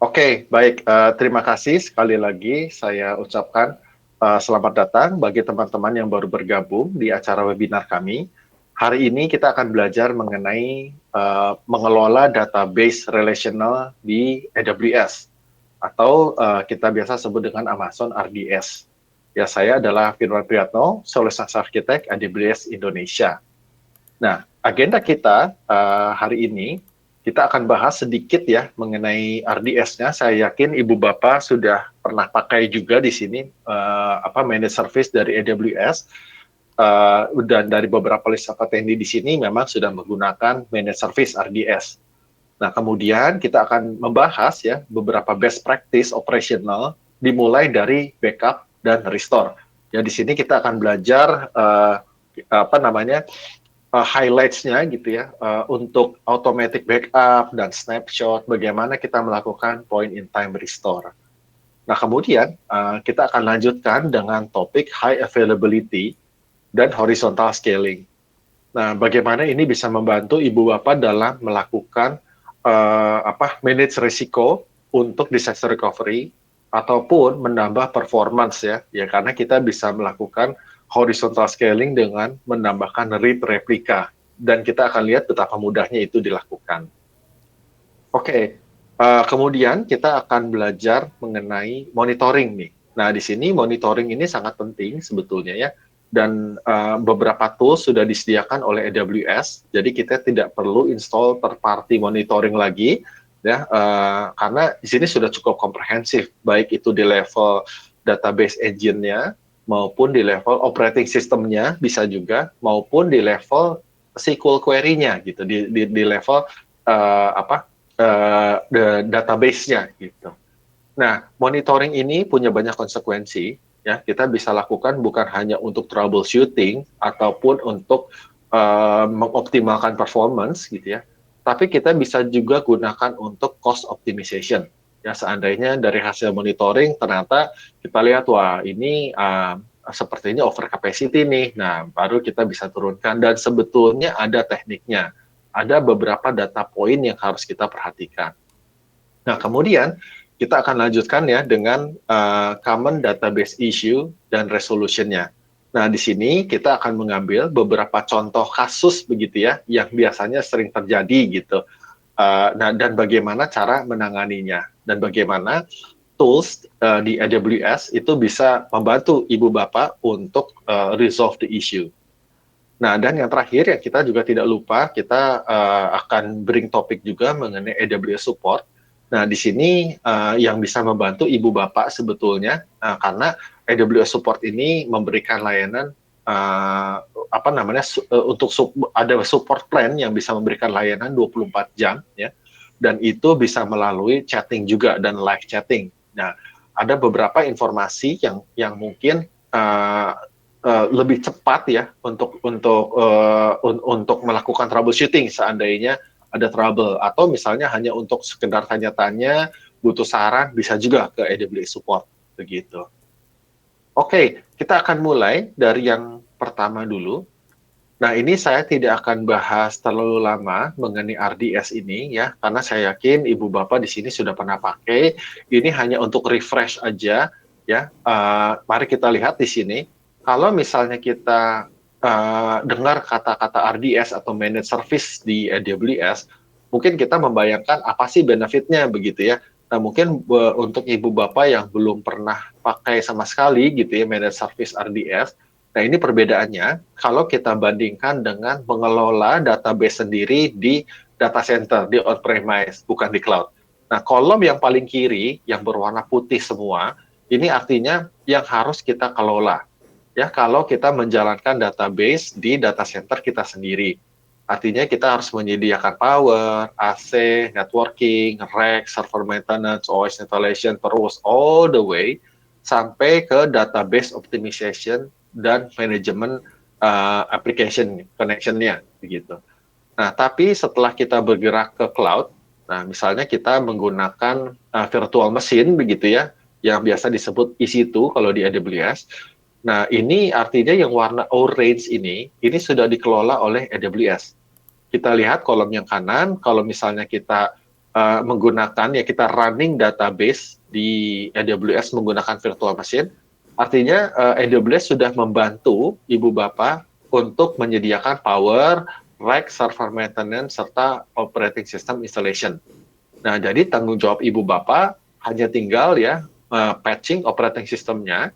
Oke, baik. Terima kasih sekali lagi saya ucapkan selamat datang bagi teman-teman yang baru bergabung di acara webinar kami. Hari ini kita akan belajar mengenai mengelola database relational di AWS atau kita biasa sebut dengan Amazon RDS. Ya, saya adalah Firman Priyatno, Solutions Architect AWS Indonesia. Nah, agenda kita hari ini kita akan bahas sedikit ya mengenai RDS-nya. Saya yakin Ibu Bapak sudah pernah pakai juga di sini managed service dari AWS. Dan dari beberapa list teknik di sini memang sudah menggunakan managed service RDS. Nah, kemudian kita akan membahas ya beberapa best practice operational dimulai dari backup dan restore. Ya, di sini kita akan belajar highlights-nya gitu ya untuk automatic backup dan snapshot, bagaimana kita melakukan point in time restore. Nah, kemudian kita akan lanjutkan dengan topik high availability dan horizontal scaling. Nah, bagaimana ini bisa membantu Ibu Bapak dalam melakukan manage risiko untuk disaster recovery ataupun menambah performance ya karena kita bisa melakukan horizontal scaling dengan menambahkan RAID replika dan kita akan lihat betapa mudahnya itu dilakukan. Oke, kemudian kita akan belajar mengenai monitoring nih. Nah, di sini monitoring ini sangat penting sebetulnya ya, dan beberapa tools sudah disediakan oleh AWS, jadi kita tidak perlu install third-party monitoring lagi, ya, karena di sini sudah cukup komprehensif, baik itu di level database engine-nya, maupun di level operating system-nya bisa juga, maupun di level SQL query-nya gitu, di level database-nya gitu. Nah, monitoring ini punya banyak konsekuensi ya. Kita bisa lakukan bukan hanya untuk troubleshooting ataupun untuk mengoptimalkan performance gitu ya, tapi kita bisa juga gunakan untuk cost optimization. Ya, seandainya dari hasil monitoring ternyata kita lihat wah ini sepertinya over capacity nih. Nah, baru kita bisa turunkan dan sebetulnya ada tekniknya. Ada beberapa data point yang harus kita perhatikan. Nah, kemudian kita akan lanjutkan ya dengan common database issue dan resolution-nya. Nah, di sini kita akan mengambil beberapa contoh kasus begitu ya, yang biasanya sering terjadi gitu. Dan bagaimana cara menanganinya, dan bagaimana tools di AWS itu bisa membantu Ibu Bapak untuk resolve the issue. Nah, dan yang terakhir ya kita juga tidak lupa, kita akan bring topik juga mengenai AWS support. Nah, di sini yang bisa membantu Ibu Bapak sebetulnya, karena AWS support ini memberikan layanan ada support plan yang bisa memberikan layanan 24 jam ya, dan itu bisa melalui chatting juga dan live chatting. Nah, ada beberapa informasi yang mungkin lebih cepat ya untuk melakukan troubleshooting seandainya ada trouble, atau misalnya hanya untuk sekedar tanya-tanya, butuh saran, bisa juga ke AWS support begitu. Oke, kita akan mulai dari yang pertama dulu. Nah, ini saya tidak akan bahas terlalu lama mengenai RDS ini ya, karena saya yakin Ibu Bapak di sini sudah pernah pakai. Ini hanya untuk refresh aja ya. Mari kita lihat di sini. Kalau misalnya kita dengar kata-kata RDS atau Managed Service di AWS, mungkin kita membayangkan apa sih benefitnya begitu ya. Nah, mungkin untuk Ibu Bapak yang belum pernah pakai sama sekali gitu ya Managed Service RDS, nah ini perbedaannya kalau kita bandingkan dengan mengelola database sendiri di data center, di on-premise, bukan di cloud. Nah, kolom yang paling kiri yang berwarna putih semua, ini artinya yang harus kita kelola. Ya, kalau kita menjalankan database di data center kita sendiri. Artinya kita harus menyediakan power, AC, networking, rack, server maintenance, OS installation, terus all the way sampai ke database optimization dan manajemen application connection-nya begitu. Nah, tapi setelah kita bergerak ke cloud, nah misalnya kita menggunakan virtual machine begitu ya, yang biasa disebut EC2 kalau di AWS. Nah, ini artinya yang warna orange ini sudah dikelola oleh AWS. Kita lihat kolom yang kanan, kalau misalnya kita menggunakan, ya kita running database di AWS menggunakan virtual machine, artinya AWS sudah membantu ibu bapak untuk menyediakan power, rack, server maintenance, serta operating system installation. Nah, jadi tanggung jawab ibu bapak hanya tinggal ya patching operating systemnya,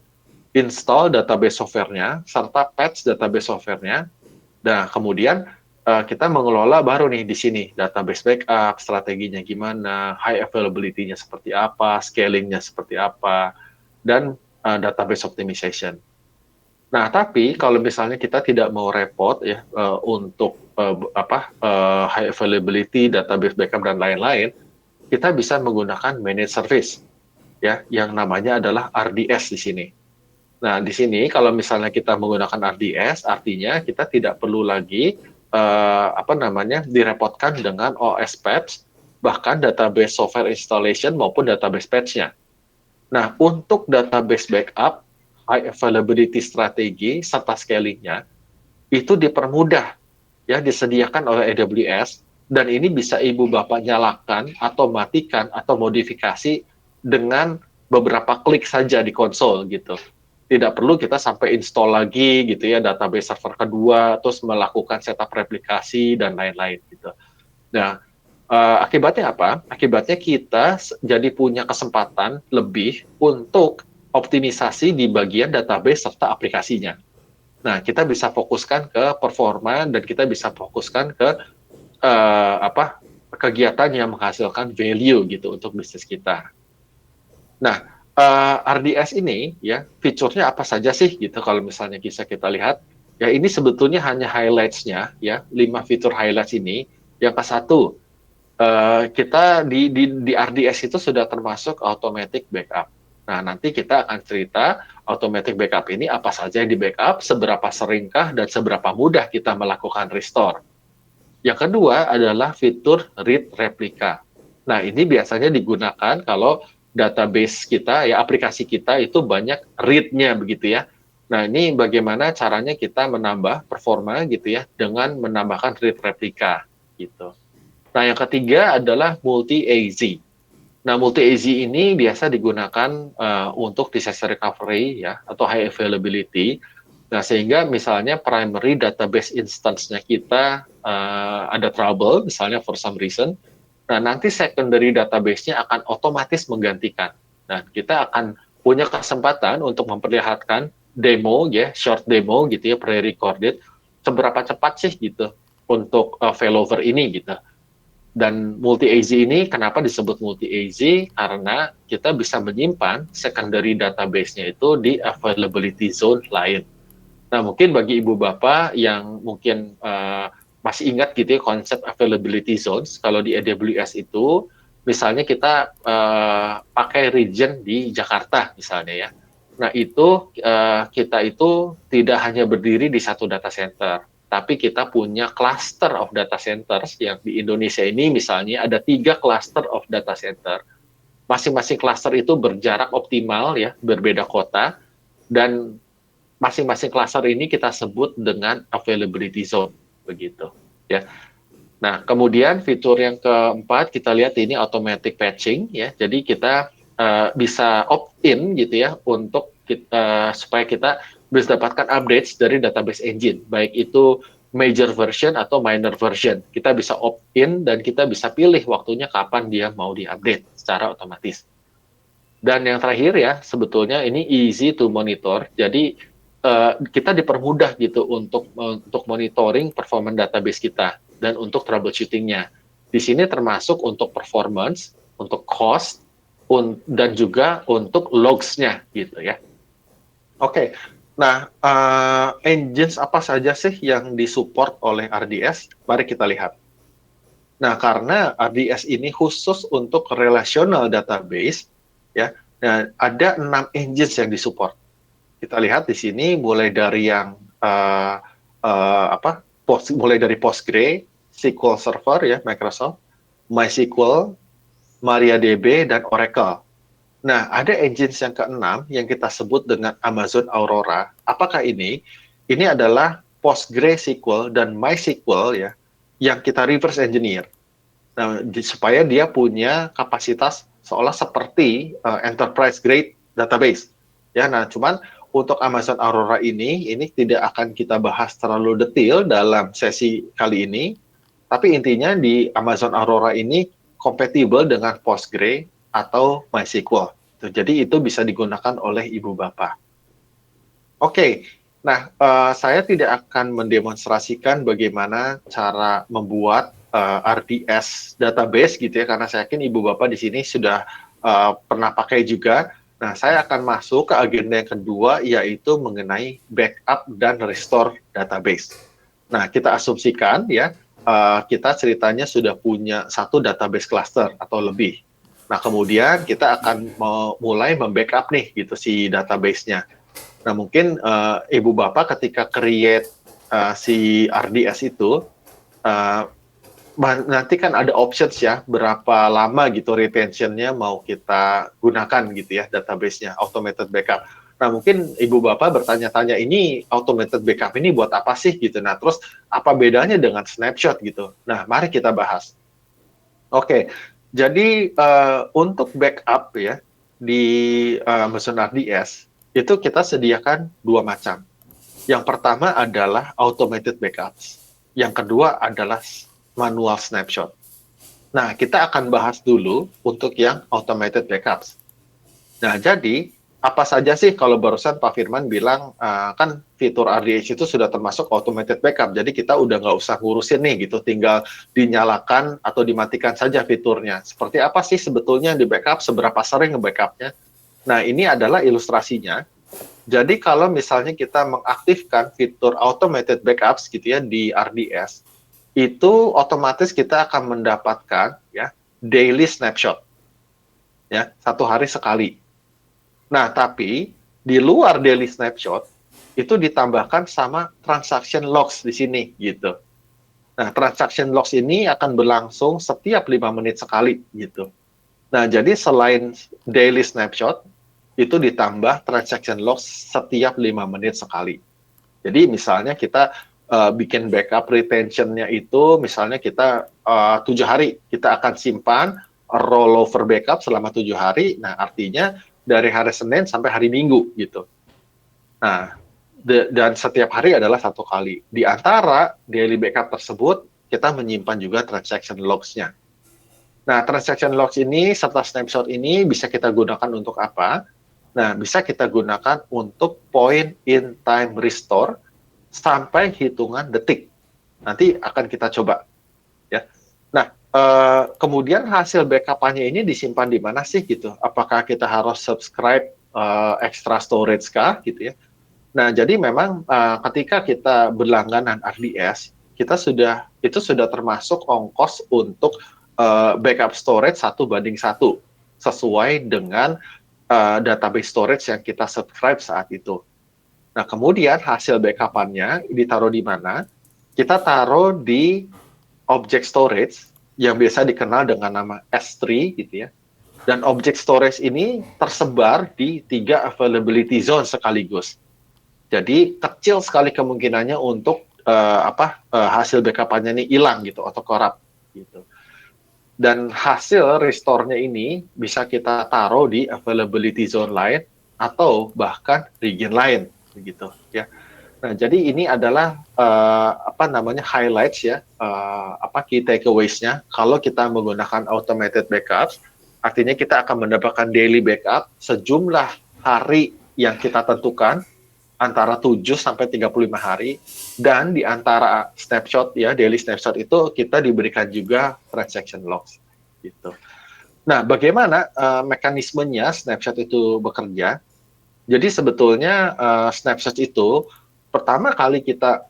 install database software-nya, serta patch database software-nya. Nah, kemudian kita mengelola baru nih di sini database backup, strateginya gimana, high availability-nya seperti apa, scaling-nya seperti apa, dan database optimization. Nah, tapi kalau misalnya kita tidak mau repot ya untuk high availability, database backup dan lain-lain, kita bisa menggunakan managed service ya, yang namanya adalah RDS di sini. Nah, di sini kalau misalnya kita menggunakan RDS, artinya kita tidak perlu lagi direpotkan dengan OS patch, bahkan database software installation maupun database patch-nya. Nah, untuk database backup, high availability strategi serta scaling-nya itu dipermudah ya, disediakan oleh AWS, dan ini bisa ibu bapak nyalakan atau matikan atau modifikasi dengan beberapa klik saja di konsol gitu. Tidak perlu kita sampai install lagi gitu ya database server kedua, terus melakukan setup replikasi dan lain-lain gitu. Nah, akibatnya apa? Akibatnya kita jadi punya kesempatan lebih untuk optimisasi di bagian database serta aplikasinya. Nah, kita bisa fokuskan ke performa dan kita bisa fokuskan ke kegiatan yang menghasilkan value gitu untuk bisnis kita. Nah, RDS ini ya fiturnya apa saja sih gitu kalau misalnya bisa kita lihat. Ya ini sebetulnya hanya highlights-nya ya, 5 fitur highlights ini. Yang ke satu, kita di RDS itu sudah termasuk automatic backup. Nah, nanti kita akan cerita automatic backup ini apa saja yang di backup, seberapa seringkah dan seberapa mudah kita melakukan restore. Yang kedua adalah fitur read replika. Nah, ini biasanya digunakan kalau database kita, ya aplikasi kita itu banyak read-nya begitu ya. Nah, ini bagaimana caranya kita menambah performa gitu ya dengan menambahkan read replika gitu. Nah, yang ketiga adalah multi-AZ. Nah, multi-AZ ini biasa digunakan untuk disaster recovery ya atau high availability. Nah, sehingga misalnya primary database instance-nya kita ada trouble, misalnya for some reason, nah nanti secondary database-nya akan otomatis menggantikan. Nah, kita akan punya kesempatan untuk memperlihatkan demo, ya, short demo gitu ya, pre-recorded, seberapa cepat sih gitu untuk failover ini gitu. Dan multi-AZ ini kenapa disebut multi-AZ? Karena kita bisa menyimpan secondary database-nya itu di availability zone lain. Nah, mungkin bagi ibu bapak yang mungkin masih ingat gitu ya konsep availability zones, kalau di AWS itu, misalnya kita pakai region di Jakarta misalnya ya. Nah, itu kita itu tidak hanya berdiri di satu data center, tapi kita punya cluster of data centers yang di Indonesia ini misalnya ada 3 cluster of data center. Masing-masing cluster itu berjarak optimal ya, berbeda kota, dan masing-masing cluster ini kita sebut dengan availability zone begitu ya. Nah, kemudian fitur yang keempat kita lihat ini automatic patching ya. Jadi kita bisa opt-in gitu ya untuk kita, supaya kita bisa dapatkan updates dari database engine, baik itu major version atau minor version. Kita bisa opt-in dan kita bisa pilih waktunya kapan dia mau diupdate secara otomatis. Dan yang terakhir ya, sebetulnya ini easy to monitor. Jadi kita dipermudah gitu untuk monitoring performance database kita dan untuk troubleshooting-nya. Di sini termasuk untuk performance, untuk cost, dan juga untuk logs-nya gitu ya. Oke, nah engines apa saja sih yang disupport oleh RDS? Mari kita lihat. Nah, karena RDS ini khusus untuk relational database, ya, nah, ada 6 engines yang disupport. Kita lihat di sini mulai dari yang mulai dari Postgre, SQL Server ya Microsoft, MySQL, MariaDB dan Oracle. Nah, ada engines yang keenam yang kita sebut dengan Amazon Aurora. Apakah ini? Ini adalah PostgreSQL dan MySQL ya yang kita reverse engineer. Nah, supaya dia punya kapasitas seolah seperti enterprise grade database. Ya, nah cuman untuk Amazon Aurora ini tidak akan kita bahas terlalu detail dalam sesi kali ini, tapi intinya di Amazon Aurora ini kompatibel dengan Postgre atau MySQL. Jadi itu bisa digunakan oleh ibu bapak. Oke, nah saya tidak akan mendemonstrasikan bagaimana cara membuat RDS database gitu ya, karena saya yakin ibu bapak di sini sudah pernah pakai juga. Nah, saya akan masuk ke agenda yang kedua, yaitu mengenai backup dan restore database. Nah, kita asumsikan ya, kita ceritanya sudah punya satu database cluster atau lebih. Nah, kemudian kita akan mulai membackup nih gitu si database-nya. Nah, mungkin ibu bapak ketika create si RDS itu, uh, nanti kan ada options ya, berapa lama gitu retention-nya mau kita gunakan gitu ya, database-nya, automated backup. Nah, mungkin ibu bapak bertanya-tanya, ini automated backup ini buat apa sih gitu. Nah, terus apa bedanya dengan snapshot gitu. Nah, mari kita bahas. Oke, jadi untuk backup ya, di Amazon RDS, itu kita sediakan dua macam. Yang pertama adalah automated backups. Yang kedua adalah manual snapshot. Nah, kita akan bahas dulu untuk yang automated backups. Nah, jadi apa saja sih kalau barusan Pak Firman bilang kan fitur RDS itu sudah termasuk automated backup, jadi kita udah nggak usah ngurusin nih gitu, tinggal dinyalakan atau dimatikan saja fiturnya. Seperti apa sih sebetulnya di backup, seberapa sering nge-backupnya? Nah, ini adalah ilustrasinya. Jadi kalau misalnya kita mengaktifkan fitur automated backups gitu ya di RDS, itu otomatis kita akan mendapatkan ya daily snapshot ya, satu hari sekali. Nah, tapi di luar daily snapshot itu ditambahkan sama transaction logs di sini gitu. Nah, transaction logs ini akan berlangsung setiap 5 menit sekali gitu. Nah, jadi selain daily snapshot itu ditambah transaction logs setiap 5 menit sekali. Jadi misalnya kita bikin backup retention-nya itu misalnya kita 7 hari, kita akan simpan rollover backup selama 7 hari. Nah, artinya dari hari Senin sampai hari Minggu gitu. Nah, dan setiap hari adalah satu kali. Di antara daily backup tersebut, kita menyimpan juga transaction logs-nya. Nah, transaction logs ini serta snapshot ini bisa kita gunakan untuk apa? Nah, bisa kita gunakan untuk point in time restore sampai hitungan detik. Nanti akan kita coba. Ya. Nah, kemudian hasil backup-nya ini disimpan di mana sih gitu? Apakah kita harus subscribe extra storage kah gitu ya? Nah, jadi memang ketika kita berlangganan RDS, itu sudah termasuk ongkos untuk backup storage 1:1 sesuai dengan database storage yang kita subscribe saat itu. Nah, kemudian hasil backup-nya ditaruh di mana? Kita taruh di object storage yang biasa dikenal dengan nama S3 gitu ya. Dan object storage ini tersebar di 3 availability zone sekaligus. Jadi kecil sekali kemungkinannya untuk hasil backup-nya ini hilang gitu atau korup gitu. Dan hasil restore-nya ini bisa kita taruh di availability zone lain atau bahkan region lain begitu ya. Nah, jadi ini adalah highlights ya, key takeaways-nya kalau kita menggunakan automated backups, artinya kita akan mendapatkan daily backup sejumlah hari yang kita tentukan antara 7 sampai 35 hari, dan di antara snapshot ya, daily snapshot itu kita diberikan juga transaction logs gitu. Nah, bagaimana mekanismenya snapshot itu bekerja? Jadi sebetulnya snapshot itu pertama kali kita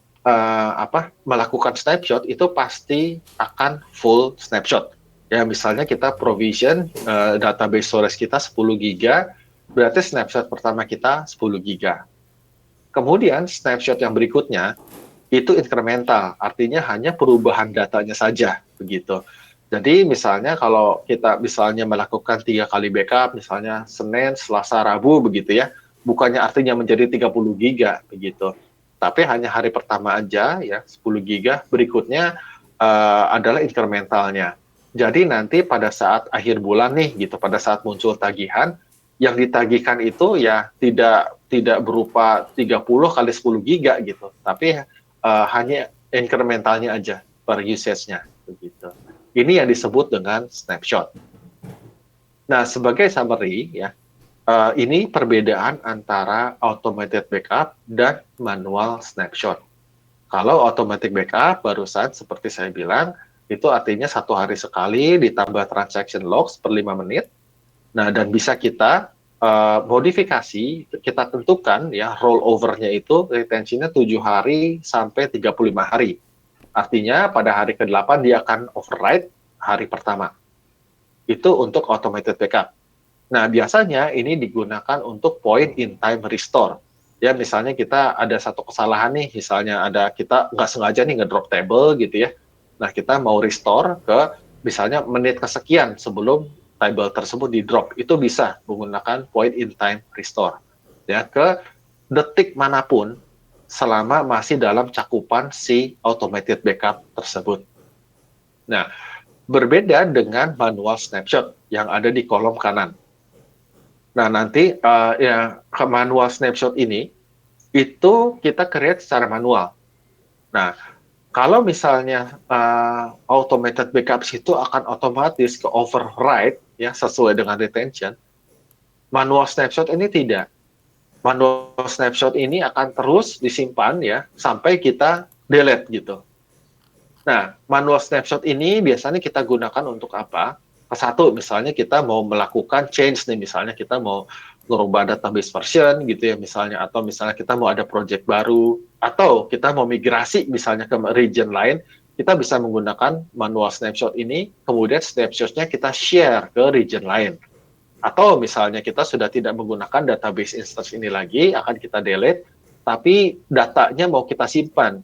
melakukan snapshot itu pasti akan full snapshot. Ya, misalnya kita provision database storage kita 10 GB, berarti snapshot pertama kita 10 GB. Kemudian snapshot yang berikutnya itu incremental, artinya hanya perubahan datanya saja begitu. Jadi misalnya kalau kita misalnya melakukan 3 kali backup, misalnya Senin, Selasa, Rabu begitu ya, bukannya artinya menjadi 30 GB begitu. Tapi hanya hari pertama aja ya 10 GB, berikutnya adalah incrementalnya. Jadi nanti pada saat akhir bulan nih gitu, pada saat muncul tagihan, yang ditagihkan itu ya tidak berupa 30 kali 10 giga gitu, tapi hanya incrementalnya aja per usage-nya begitu. Ini yang disebut dengan snapshot. Nah, sebagai summary ya, ini perbedaan antara automated backup dan manual snapshot. Kalau automatic backup, barusan seperti saya bilang, itu artinya 1 hari sekali ditambah transaction logs per 5 menit. Nah, dan bisa kita modifikasi, kita tentukan ya rollover-nya itu retensinya 7 hari sampai 35 hari. Artinya pada hari ke-8 dia akan override hari pertama. Itu untuk automated backup. Nah, biasanya ini digunakan untuk point in time restore. Ya, misalnya kita ada satu kesalahan nih, misalnya ada kita nggak sengaja nih ngedrop table gitu ya. Nah, kita mau restore ke misalnya menit kesekian sebelum table tersebut di drop. Itu bisa menggunakan point in time restore. Ya, ke detik manapun selama masih dalam cakupan si automated backup tersebut. Nah, berbeda dengan manual snapshot yang ada di kolom kanan. Nah, nanti ya manual snapshot ini itu kita create secara manual. Nah, kalau misalnya automated backups itu akan otomatis ke override ya sesuai dengan retention, manual snapshot ini tidak. Manual snapshot ini akan terus disimpan ya sampai kita delete gitu. Nah, manual snapshot ini biasanya kita gunakan untuk apa? Satu, misalnya kita mau melakukan change nih, misalnya kita mau merubah database version gitu ya misalnya, atau misalnya kita mau ada project baru, atau kita mau migrasi misalnya ke region lain, kita bisa menggunakan manual snapshot ini, kemudian snapshot-nya kita share ke region lain. Atau misalnya kita sudah tidak menggunakan database instance ini lagi, akan kita delete, tapi datanya mau kita simpan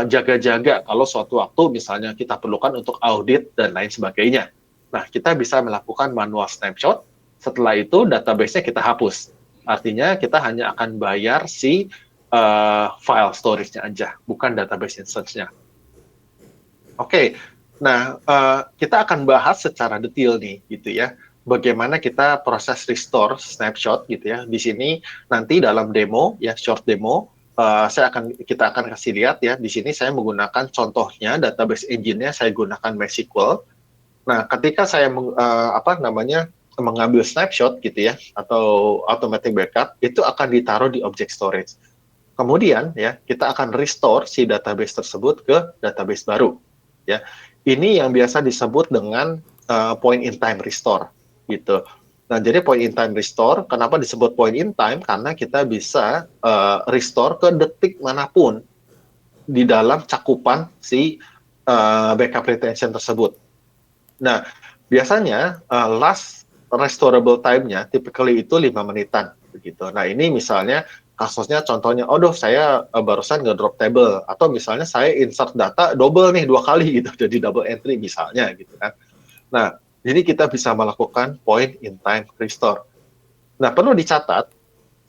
jaga-jaga kalau suatu waktu misalnya kita perlukan untuk audit dan lain sebagainya. Nah, kita bisa melakukan manual snapshot, setelah itu database-nya kita hapus. Artinya kita hanya akan bayar si file storage-nya aja, bukan database instance-nya. Oke, nah kita akan bahas secara detail nih, gitu ya. Bagaimana kita proses restore snapshot gitu ya. Di sini nanti dalam demo, ya short demo, kita akan kasih lihat ya. Di sini saya menggunakan contohnya database engine-nya saya gunakan MySQL. Nah, ketika saya mengambil snapshot gitu ya atau automatic backup itu akan ditaruh di object storage. Kemudian ya kita akan restore si database tersebut ke database baru. Ya, ini yang biasa disebut dengan point in time restore gitu. Nah, jadi point in time restore, kenapa disebut point in time? Karena kita bisa restore ke detik manapun di dalam cakupan si backup retention tersebut. Nah, biasanya last restorable time-nya typically itu 5 menitan begitu. Nah, ini misalnya kasusnya contohnya, saya barusan nge-drop table atau misalnya saya insert data double nih 2 kali gitu, jadi double entry misalnya gitu kan. Nah, jadi kita bisa melakukan point in time restore. Nah, perlu dicatat,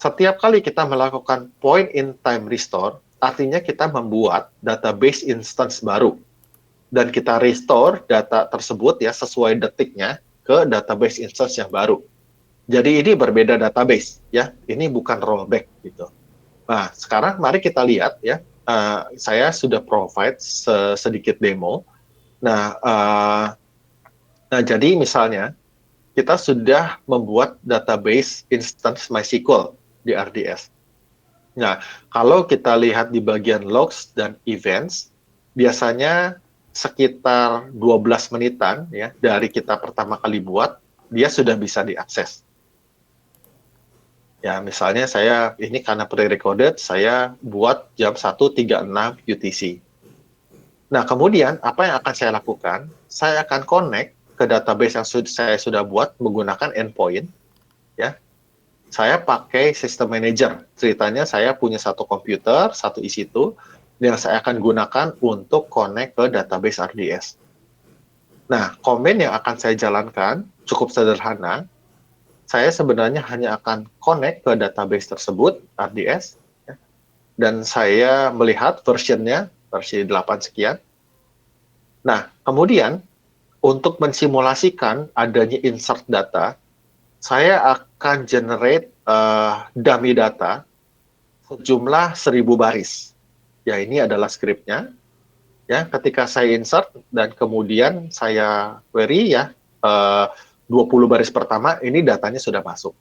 setiap kali kita melakukan point in time restore, artinya kita membuat database instance baru. Dan kita restore data tersebut ya sesuai detiknya ke database instance yang baru. Jadi ini berbeda database ya. Ini bukan rollback gitu. Nah, sekarang mari kita lihat ya. Saya sudah provide sedikit demo. Nah, jadi misalnya kita sudah membuat database instance MySQL di RDS. Nah, kalau kita lihat di bagian logs dan events, biasanya sekitar 12 menitan ya dari kita pertama kali buat, dia sudah bisa diakses. Ya, misalnya saya ini karena pre-recorded, saya buat jam 1.36 UTC. Nah, kemudian apa yang akan saya lakukan? Saya akan connect ke database yang saya sudah buat menggunakan endpoint, ya. Saya pakai sistem manager. Ceritanya saya punya satu komputer, satu EC2, yang saya akan gunakan untuk connect ke database RDS. Nah, command yang akan saya jalankan cukup sederhana. Saya sebenarnya hanya akan connect ke database tersebut, RDS, ya, dan saya melihat versionnya, versi 8 sekian. Nah, kemudian untuk mensimulasikan adanya insert data, saya akan generate dummy data sejumlah 1000 baris. Ya, ini adalah skripnya. Ya, ketika saya insert dan kemudian saya query ya, 20 baris pertama ini datanya sudah masuk.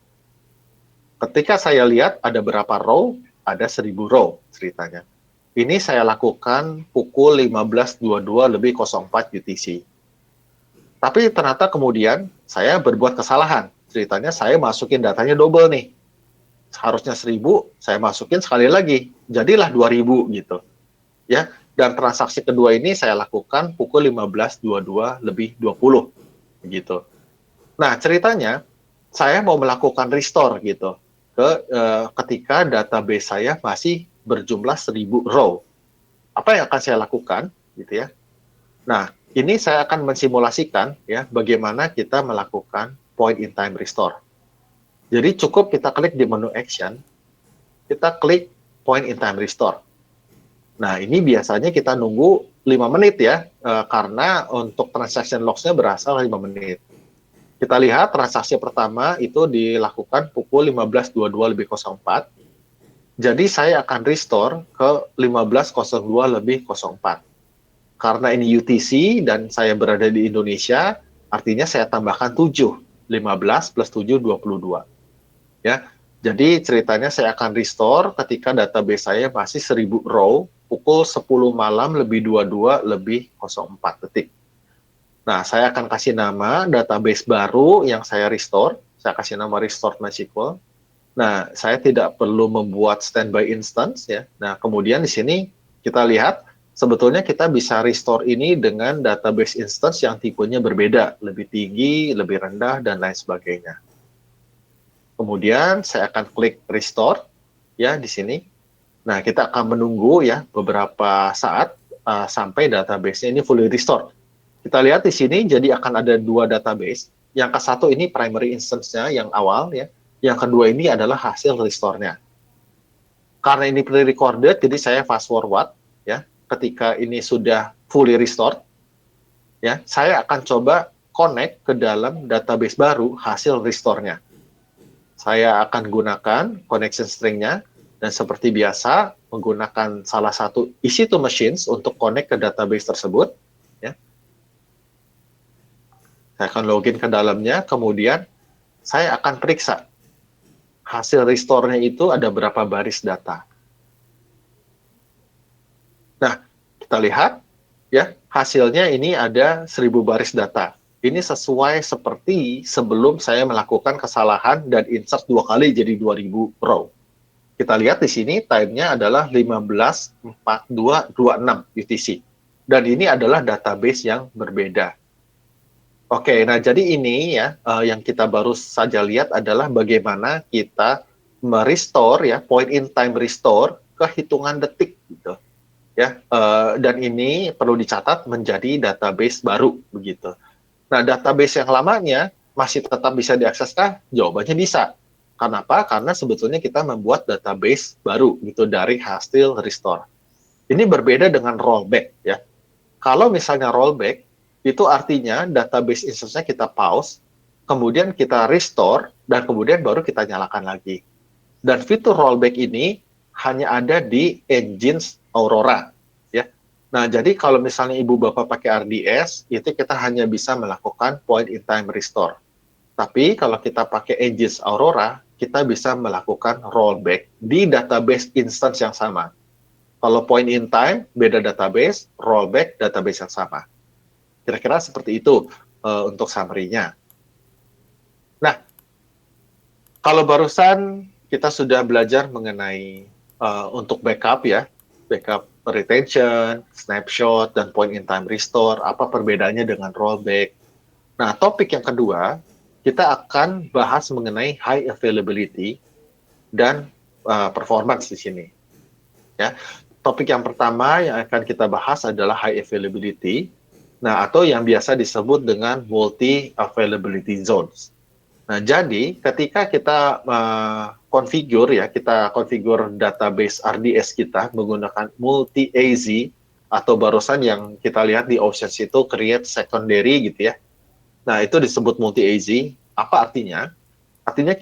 Ketika saya lihat ada berapa row, ada 1000 row ceritanya. Ini saya lakukan pukul 15.22 lebih 04 UTC. Tapi ternyata kemudian saya berbuat kesalahan. Ceritanya saya masukin datanya double nih. Harusnya 1000, saya masukin sekali lagi. Jadilah 2000 gitu. Ya, dan transaksi kedua ini saya lakukan pukul 15.22 lebih 20 gitu. Nah, ceritanya saya mau melakukan restore gitu ketika database saya masih berjumlah 1000 row. Apa yang akan saya lakukan gitu ya. Nah, ini saya akan mensimulasikan ya bagaimana kita melakukan point in time restore. Jadi cukup kita klik di menu action, kita klik point in time restore. Nah, ini biasanya kita nunggu 5 menit ya, karena untuk transaction logs-nya berasal 5 menit. Kita lihat transaksi pertama itu dilakukan pukul 15.22 lebih 04. Jadi saya akan restore ke 15.02 lebih 04. Karena ini UTC dan saya berada di Indonesia, artinya saya tambahkan 7. 15 plus 7, 22. Ya, jadi ceritanya saya akan restore ketika database saya masih 1000 row pukul 10 malam lebih 22 lebih 04 detik. Nah, saya akan kasih nama database baru yang saya restore. Saya kasih nama restore MySQL. Nah, saya tidak perlu membuat standby instance ya. Nah, kemudian di sini kita lihat sebetulnya kita bisa restore ini dengan database instance yang tipenya berbeda, lebih tinggi, lebih rendah dan lain sebagainya. Kemudian saya akan klik restore ya di sini. Nah, kita akan menunggu ya beberapa saat sampai database-nya ini fully restore. Kita lihat di sini, jadi akan ada 2 database. Yang ke satu ini primary instance-nya yang awal ya. Yang kedua ini adalah hasil restore-nya. Karena ini pre-recorded, jadi saya fast forward ya. Ketika ini sudah fully restored, ya, saya akan coba connect ke dalam database baru hasil restore-nya. Saya akan gunakan connection string-nya dan seperti biasa menggunakan salah satu EC2 machines untuk connect ke database tersebut. Saya akan login ke dalamnya, kemudian saya akan periksa hasil restore-nya itu ada berapa baris data. Nah, kita lihat ya, hasilnya ini ada 1000 baris data. Ini sesuai seperti sebelum saya melakukan kesalahan dan insert 2 kali jadi 2000 row. Kita lihat di sini time-nya adalah 15.4226 UTC. Dan ini adalah database yang berbeda. Oke, nah jadi ini ya yang kita baru saja lihat adalah bagaimana kita merestore ya point in time restore ke hitungan detik gitu ya, dan ini perlu dicatat menjadi database baru begitu. Nah, database yang lamanya masih tetap bisa diakseskah? Jawabannya bisa. Kenapa? Karena sebetulnya kita membuat database baru gitu dari hasil restore. Ini berbeda dengan rollback ya. Kalau misalnya rollback itu artinya database instance-nya kita pause, kemudian kita restore, dan kemudian baru kita nyalakan lagi. Dan fitur rollback ini hanya ada di Engines Aurora. Ya. Nah, jadi kalau misalnya Ibu Bapak pakai RDS, itu kita hanya bisa melakukan point in time restore. Tapi kalau kita pakai Engines Aurora, kita bisa melakukan rollback di database instance yang sama. Kalau point in time, beda database, rollback, database yang sama. Kira-kira seperti itu untuk summary-nya. Nah, kalau barusan kita sudah belajar mengenai untuk backup ya, backup retention, snapshot, dan point in time restore, apa perbedaannya dengan rollback. Nah, topik yang kedua, kita akan bahas mengenai high availability dan performance di sini. Ya, topik yang pertama yang akan kita bahas adalah high availability. Nah, atau yang biasa disebut dengan multi-availability zones. Nah, jadi ketika kita kita konfigur database RDS kita menggunakan multi-AZ atau barusan yang kita lihat di Oceans itu create secondary gitu ya. Nah, itu disebut multi-AZ. Apa artinya? Artinya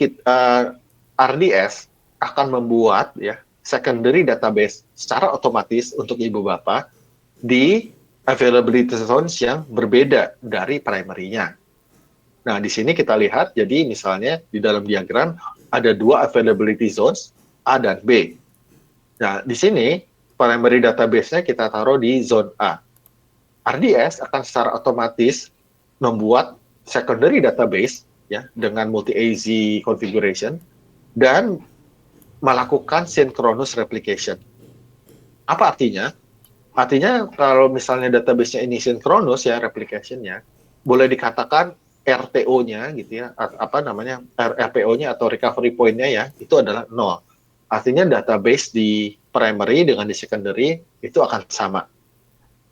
RDS akan membuat ya secondary database secara otomatis untuk ibu bapak di availability zones yang berbeda dari primary-nya. Nah, di sini kita lihat, jadi misalnya di dalam diagram ada dua availability zones, A dan B. Nah, di sini primary database-nya kita taruh di zone A. RDS akan secara otomatis membuat secondary database ya dengan multi-AZ configuration dan melakukan synchronous replication. Apa artinya? Artinya kalau misalnya database-nya ini synchronous ya replication-nya, boleh dikatakan RTO-nya gitu ya, apa namanya RPO-nya atau recovery point-nya ya, itu adalah 0. Artinya database di primary dengan di secondary itu akan sama.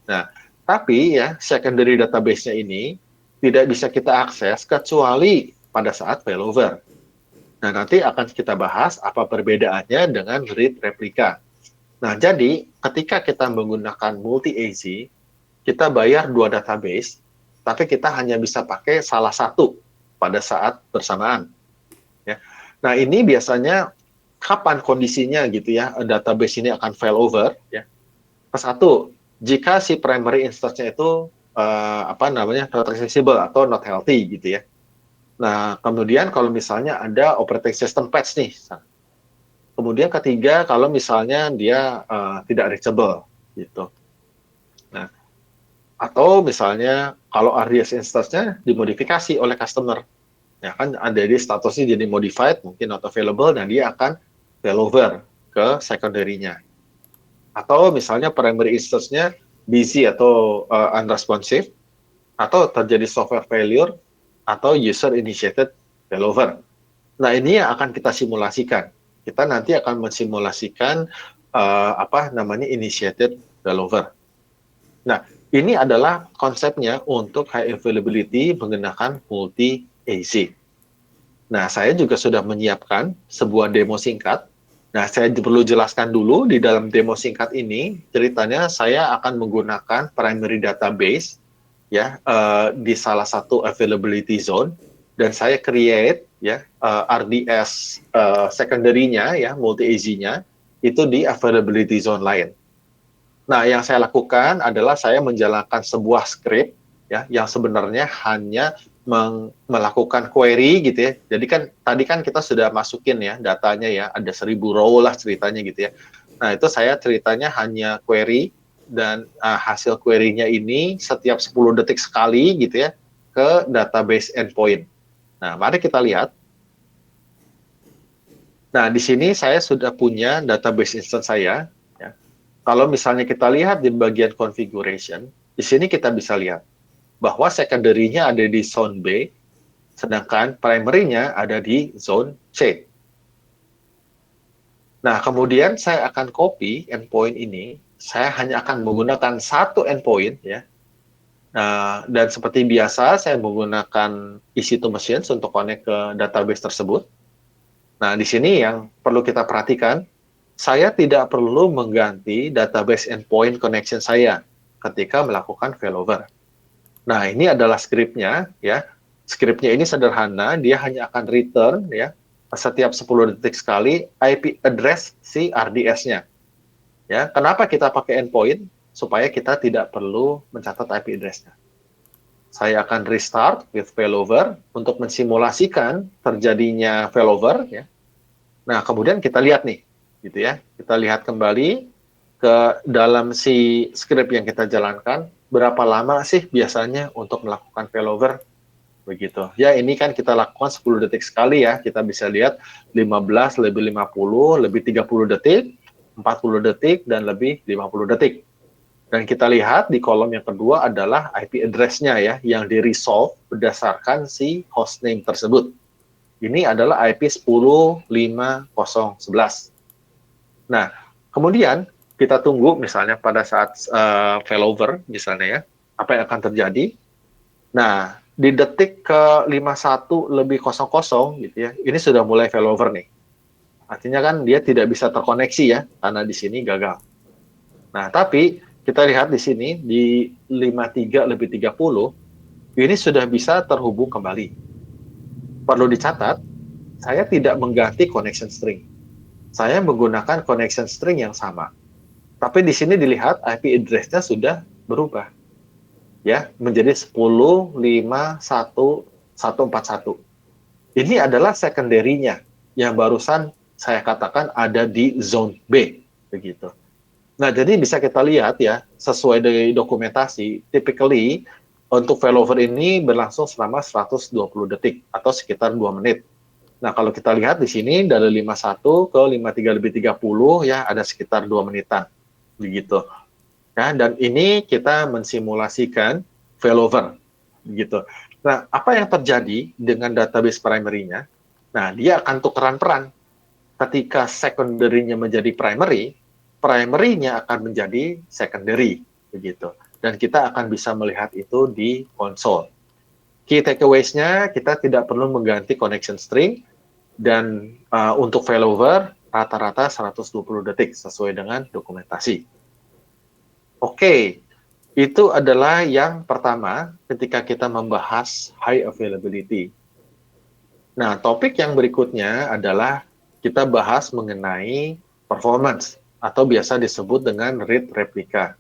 Nah, tapi ya secondary database-nya ini tidak bisa kita akses kecuali pada saat failover. Nah, nanti akan kita bahas apa perbedaannya dengan read replika. Nah, jadi ketika kita menggunakan multi-AZ, kita bayar dua database, tapi kita hanya bisa pakai salah satu pada saat bersamaan. Ya. Nah, ini biasanya kapan kondisinya gitu ya, database ini akan failover. Ya. Satu, jika si primary instance-nya itu apa namanya not accessible atau not healthy gitu ya. Nah, kemudian kalau misalnya ada operating system patch nih. Kemudian ketiga, kalau misalnya dia tidak reachable gitu. Nah, atau misalnya kalau RDS instance-nya dimodifikasi oleh customer. Ya kan ada di statusnya jadi modified, mungkin not available, dan dia akan failover ke secondary-nya. Atau misalnya primary instance-nya busy atau unresponsive, atau terjadi software failure, atau user initiated failover. Nah, ini yang akan kita simulasikan. Kita nanti akan mensimulasikan apa namanya initiated failover. Nah, ini adalah konsepnya untuk high availability menggunakan multi-AZ. Nah, saya juga sudah menyiapkan sebuah demo singkat. Nah, saya perlu jelaskan dulu di dalam demo singkat ini, ceritanya saya akan menggunakan primary database ya di salah satu availability zone dan saya create ya RDS secondary-nya ya multi-AZ-nya itu di availability zone lain. Nah, yang saya lakukan adalah saya menjalankan sebuah script ya yang sebenarnya hanya melakukan query gitu ya. Jadi kan tadi kan kita sudah masukin ya datanya ya, ada 1000 row lah ceritanya gitu ya. Nah, itu saya ceritanya hanya query dan hasil query-nya ini setiap 10 detik sekali gitu ya ke database endpoint. Nah, mari kita lihat. Nah, di sini saya sudah punya database instance saya. Ya. Kalau misalnya kita lihat di bagian configuration, di sini kita bisa lihat bahwa secondary-nya ada di zone B, sedangkan primary-nya ada di zone C. Nah, kemudian saya akan copy endpoint ini, saya hanya akan menggunakan satu endpoint, ya. Nah, dan seperti biasa, saya menggunakan EC2 Machines untuk connect ke database tersebut. Nah, di sini yang perlu kita perhatikan, saya tidak perlu mengganti database endpoint connection saya ketika melakukan failover. Nah, ini adalah script-nya ya. Script-nya ini sederhana, dia hanya akan return ya setiap 10 detik sekali IP address si RDS-nya. Ya, kenapa kita pakai endpoint? Supaya kita tidak perlu mencatat IP address-nya. Saya akan restart with failover untuk mensimulasikan terjadinya failover ya. Nah, kemudian kita lihat nih, gitu ya. Kita lihat kembali ke dalam si script yang kita jalankan, berapa lama sih biasanya untuk melakukan failover? Begitu. Ya, ini kan kita lakukan 10 detik sekali ya. Kita bisa lihat 15, lebih 50, lebih 30 detik, 40 detik, dan lebih 50 detik. Dan kita lihat di kolom yang kedua adalah IP address-nya ya, yang di-resolve berdasarkan si hostname tersebut. Ini adalah IP 10.50.11. Nah, kemudian kita tunggu misalnya pada saat failover misalnya ya, apa yang akan terjadi. Nah, di detik ke 51 lebih 00 gitu ya, ini sudah mulai failover nih. Artinya kan dia tidak bisa terkoneksi ya, karena di sini gagal. Nah, tapi kita lihat di sini di 53 lebih 30, ini sudah bisa terhubung kembali. Perlu dicatat, saya tidak mengganti connection string. Saya menggunakan connection string yang sama. Tapi di sini dilihat IP address-nya sudah berubah. Ya, menjadi 10.5.1.141. Ini adalah secondary-nya yang barusan saya katakan ada di zone B, begitu. Nah, jadi bisa kita lihat ya, sesuai dari dokumentasi, typically untuk failover ini berlangsung selama 120 detik atau sekitar 2 menit. Nah, kalau kita lihat di sini dari 51 ke 53 lebih 30 ya ada sekitar 2 menitan. Begitu. Ya, dan ini kita mensimulasikan failover. Begitu. Nah, apa yang terjadi dengan database primary-nya? Nah, dia akan tukeran peran. Ketika secondary-nya menjadi primary, primary-nya akan menjadi secondary, begitu. Dan kita akan bisa melihat itu di konsol. Key takeaways-nya, kita tidak perlu mengganti connection string, dan untuk failover, rata-rata 120 detik, sesuai dengan dokumentasi. Oke, itu adalah yang pertama ketika kita membahas high availability. Nah, topik yang berikutnya adalah kita bahas mengenai performance atau biasa disebut dengan read replika.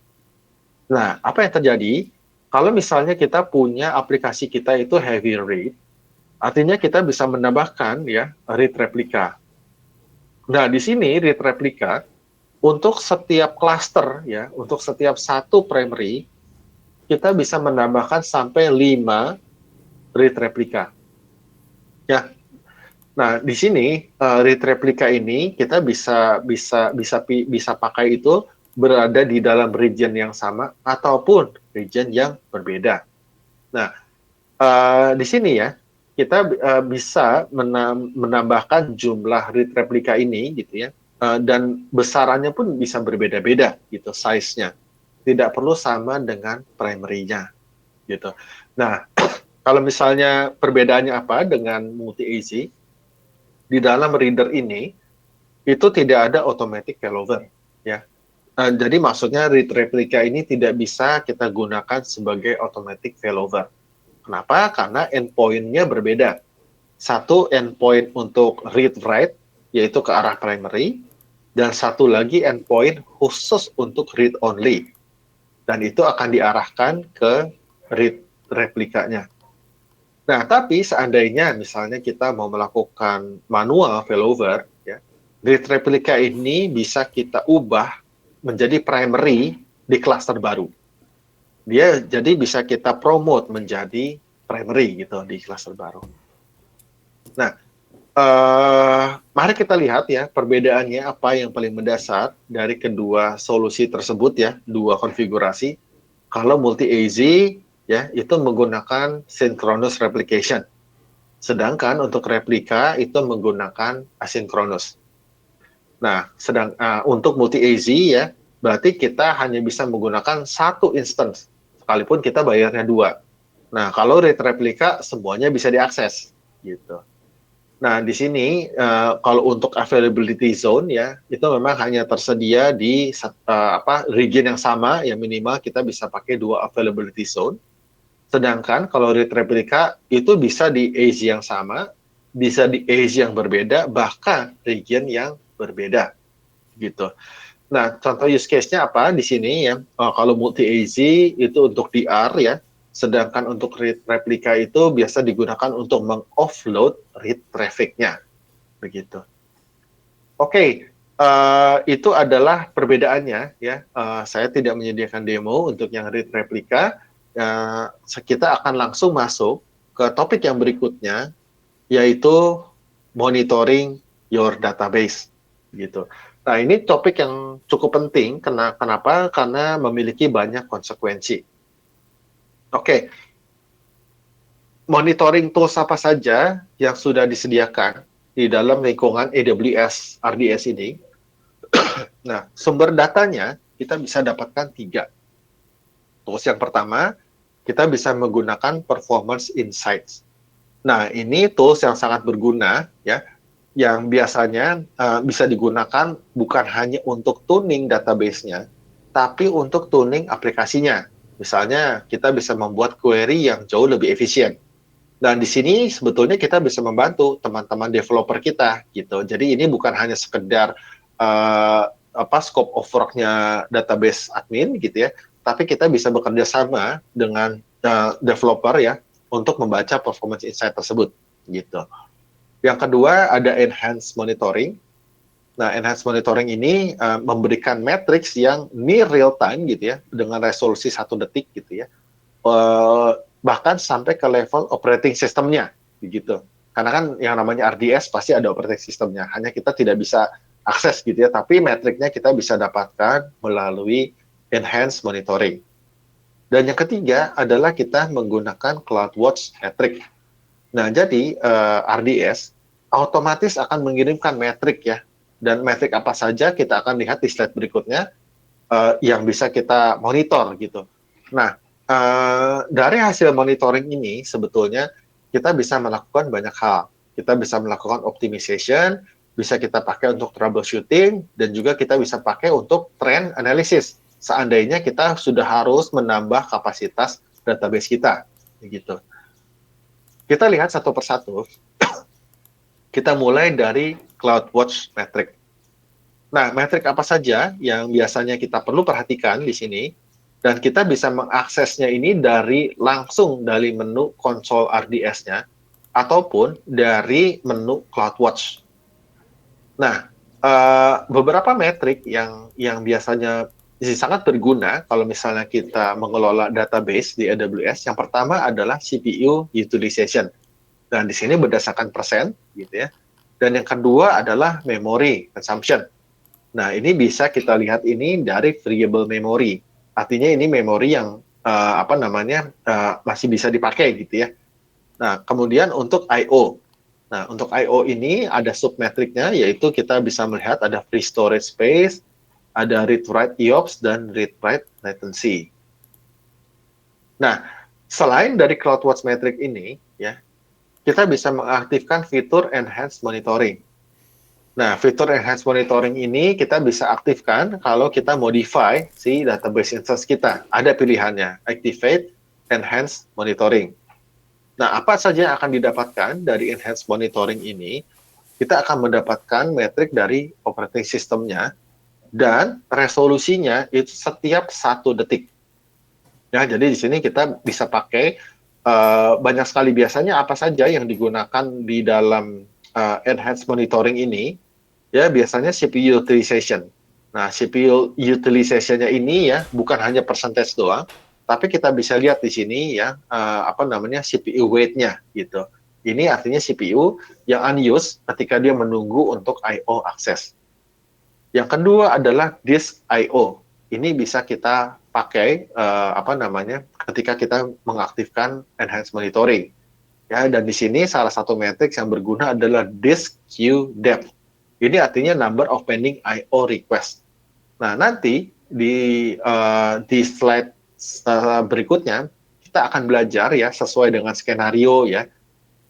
Nah, apa yang terjadi? Kalau misalnya kita punya aplikasi kita itu heavy read, artinya kita bisa menambahkan ya read replika. Nah, di sini read replika untuk setiap cluster ya, untuk setiap satu primary kita bisa menambahkan sampai 5 read replika. Ya, nah, di sini read replika ini kita bisa pakai itu berada di dalam region yang sama ataupun region yang berbeda. Nah, di sini ya kita bisa menambahkan jumlah read replika ini gitu ya, dan besarannya pun bisa berbeda-beda gitu size-nya. Tidak perlu sama dengan primary-nya gitu. Nah, kalau misalnya perbedaannya apa dengan multi-AZ? Di dalam reader ini itu tidak ada automatic failover ya. Jadi maksudnya read replika ini tidak bisa kita gunakan sebagai automatic failover. Kenapa? Karena endpoint-nya berbeda. Satu endpoint untuk read write yaitu ke arah primary, dan satu lagi endpoint khusus untuk read only. Dan itu akan diarahkan ke read replikanya. Nah, tapi seandainya misalnya kita mau melakukan manual failover, ya, read replika ini bisa kita ubah menjadi primary di cluster baru. Dia jadi bisa kita promote menjadi primary gitu di cluster baru. Nah, mari kita lihat ya perbedaannya apa yang paling mendasar dari kedua solusi tersebut ya, dua konfigurasi. Kalau multi-AZ ya itu menggunakan synchronous replication. Sedangkan untuk replika itu menggunakan asynchronous. Nah, untuk multi-AZ ya, berarti kita hanya bisa menggunakan satu instance, sekalipun kita bayarnya 2. Nah, kalau read replika semuanya bisa diakses, gitu. Nah, di sini kalau untuk availability zone ya, itu memang hanya tersedia di region yang sama, yang minimal kita bisa pakai 2 availability zone. Sedangkan kalau read replika itu bisa di AZ yang sama, bisa di AZ yang berbeda, bahkan region yang berbeda, gitu. Nah, contoh use case-nya apa di sini ya? Kalau multi-AZ itu untuk DR ya, sedangkan untuk read replika itu biasa digunakan untuk meng-offload read traffic-nya, begitu. Oke, itu adalah perbedaannya ya. Saya tidak menyediakan demo untuk yang read replika. Kita akan langsung masuk ke topik yang berikutnya, yaitu monitoring your database, gitu. Nah, ini topik yang cukup penting. Kenapa? Karena memiliki banyak konsekuensi. Oke, monitoring tools apa saja yang sudah disediakan di dalam lingkungan AWS RDS ini? Nah, sumber datanya kita bisa dapatkan 3. Tools yang pertama, kita bisa menggunakan Performance Insights. Nah, ini tools yang sangat berguna, ya, yang biasanya bisa digunakan bukan hanya untuk tuning database-nya, tapi untuk tuning aplikasinya. Misalnya kita bisa membuat query yang jauh lebih efisien. Dan di sini sebetulnya kita bisa membantu teman-teman developer kita gitu. Jadi ini bukan hanya sekedar scope of work-nya database admin gitu ya, tapi kita bisa bekerja sama dengan developer ya untuk membaca performance insight tersebut gitu. Yang kedua ada enhanced monitoring. Nah, enhanced monitoring ini memberikan matrix yang near real time gitu ya, dengan resolusi 1 detik gitu ya. Bahkan sampai ke level operating systemnya begitu. Karena kan yang namanya RDS pasti ada operating systemnya, hanya kita tidak bisa akses gitu ya, tapi metriknya kita bisa dapatkan melalui enhanced monitoring. Dan yang ketiga adalah kita menggunakan CloudWatch metric. Nah, jadi RDS otomatis akan mengirimkan metrik ya, dan metrik apa saja kita akan lihat di slide berikutnya yang bisa kita monitor gitu. Nah, dari hasil monitoring ini sebetulnya kita bisa melakukan banyak hal. Kita bisa melakukan optimization, bisa kita pakai untuk troubleshooting, dan juga kita bisa pakai untuk trend analysis. Seandainya kita sudah harus menambah kapasitas database kita, gitu. Kita lihat satu persatu. Kita mulai dari CloudWatch metric. Nah, metrik apa saja yang biasanya kita perlu perhatikan di sini, dan kita bisa mengaksesnya ini langsung dari menu konsol RDS-nya, ataupun dari menu CloudWatch. Nah, beberapa metrik yang biasanya sangat berguna kalau misalnya kita mengelola database di AWS, yang pertama adalah CPU utilization. Dan di sini berdasarkan persen, gitu ya. Dan yang kedua adalah memory consumption. Nah, ini bisa kita lihat ini dari variable memory. Artinya ini memori yang masih bisa dipakai gitu ya. Nah, kemudian untuk I/O. Nah, untuk I/O ini ada submetriknya, yaitu kita bisa melihat ada free storage space, ada read-write IOPS, dan read-write latency. Nah, selain dari CloudWatch metric ini, ya, kita bisa mengaktifkan fitur enhanced monitoring. Nah, fitur enhanced monitoring ini kita bisa aktifkan kalau kita modify si database instance kita. Ada pilihannya, activate enhanced monitoring. Nah, apa saja yang akan didapatkan dari enhanced monitoring ini? Kita akan mendapatkan metrik dari operating systemnya, dan resolusinya itu setiap 1 detik. Ya, jadi di sini kita bisa pakai banyak sekali. Biasanya apa saja yang digunakan di dalam enhanced monitoring ini? Ya, biasanya CPU utilization. Nah, CPU utilization-nya ini ya bukan hanya percentage doang, tapi kita bisa lihat di sini ya CPU weight-nya gitu. Ini artinya CPU yang unused ketika dia menunggu untuk I/O akses. Yang kedua adalah disk I/O. Ini bisa kita pakai ketika kita mengaktifkan enhanced monitoring. Ya, dan di sini salah satu metrik yang berguna adalah disk queue depth. Ini artinya number of pending I/O request. Nah, nanti di slide berikutnya kita akan belajar ya sesuai dengan skenario ya.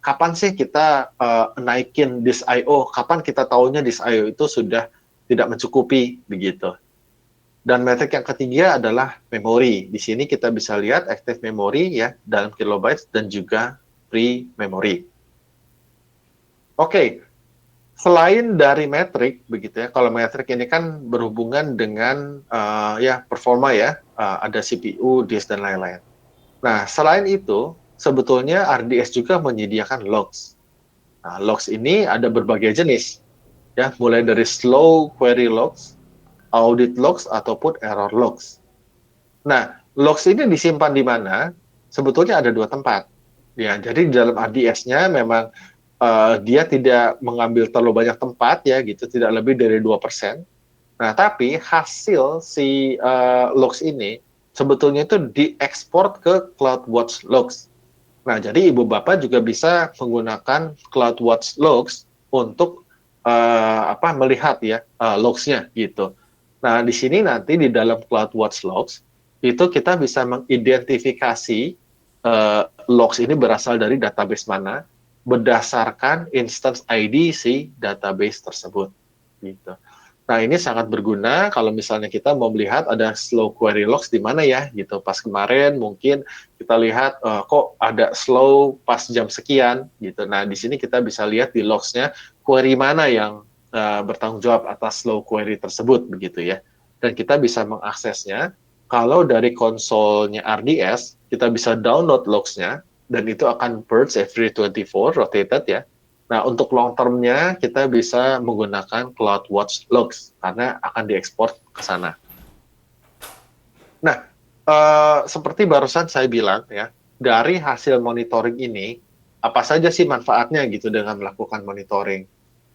Kapan sih kita naikin disk I/O? Kapan kita tahunya disk I/O itu sudah tidak mencukupi begitu. Dan metrik yang ketiga adalah memori. Di sini kita bisa lihat active memory ya dalam kilobytes dan juga free memory. Oke. Selain dari metrik, begitu ya, kalau metrik ini kan berhubungan dengan performa ya, ada CPU, disk, dan lain-lain. Nah, selain itu, sebetulnya RDS juga menyediakan logs. Nah, logs ini ada berbagai jenis, ya, mulai dari slow query logs, audit logs, ataupun error logs. Nah, logs ini disimpan di mana? Sebetulnya ada 2 tempat. Ya, jadi di dalam RDS-nya memang dia tidak mengambil terlalu banyak tempat ya gitu, tidak lebih dari 2%. Nah, tapi hasil si logs ini sebetulnya itu diekspor ke CloudWatch logs. Nah, jadi Ibu Bapak juga bisa menggunakan CloudWatch logs untuk melihat ya logs-nya gitu. Nah, di sini nanti di dalam CloudWatch logs itu kita bisa mengidentifikasi logs ini berasal dari database mana berdasarkan instance ID si database tersebut gitu. Nah, ini sangat berguna kalau misalnya kita mau melihat ada slow query logs di mana ya, gitu. Pas kemarin mungkin kita lihat kok ada slow pas jam sekian, gitu. Nah, di sini kita bisa lihat di logs-nya query mana yang bertanggung jawab atas slow query tersebut, begitu ya. Dan kita bisa mengaksesnya. Kalau dari konsolnya RDS, kita bisa download logs-nya, dan itu akan purge every 24 rotated ya. Nah, untuk long term-nya kita bisa menggunakan CloudWatch Logs karena akan diekspor ke sana. Nah, seperti barusan saya bilang ya, dari hasil monitoring ini, apa saja sih manfaatnya gitu dengan melakukan monitoring?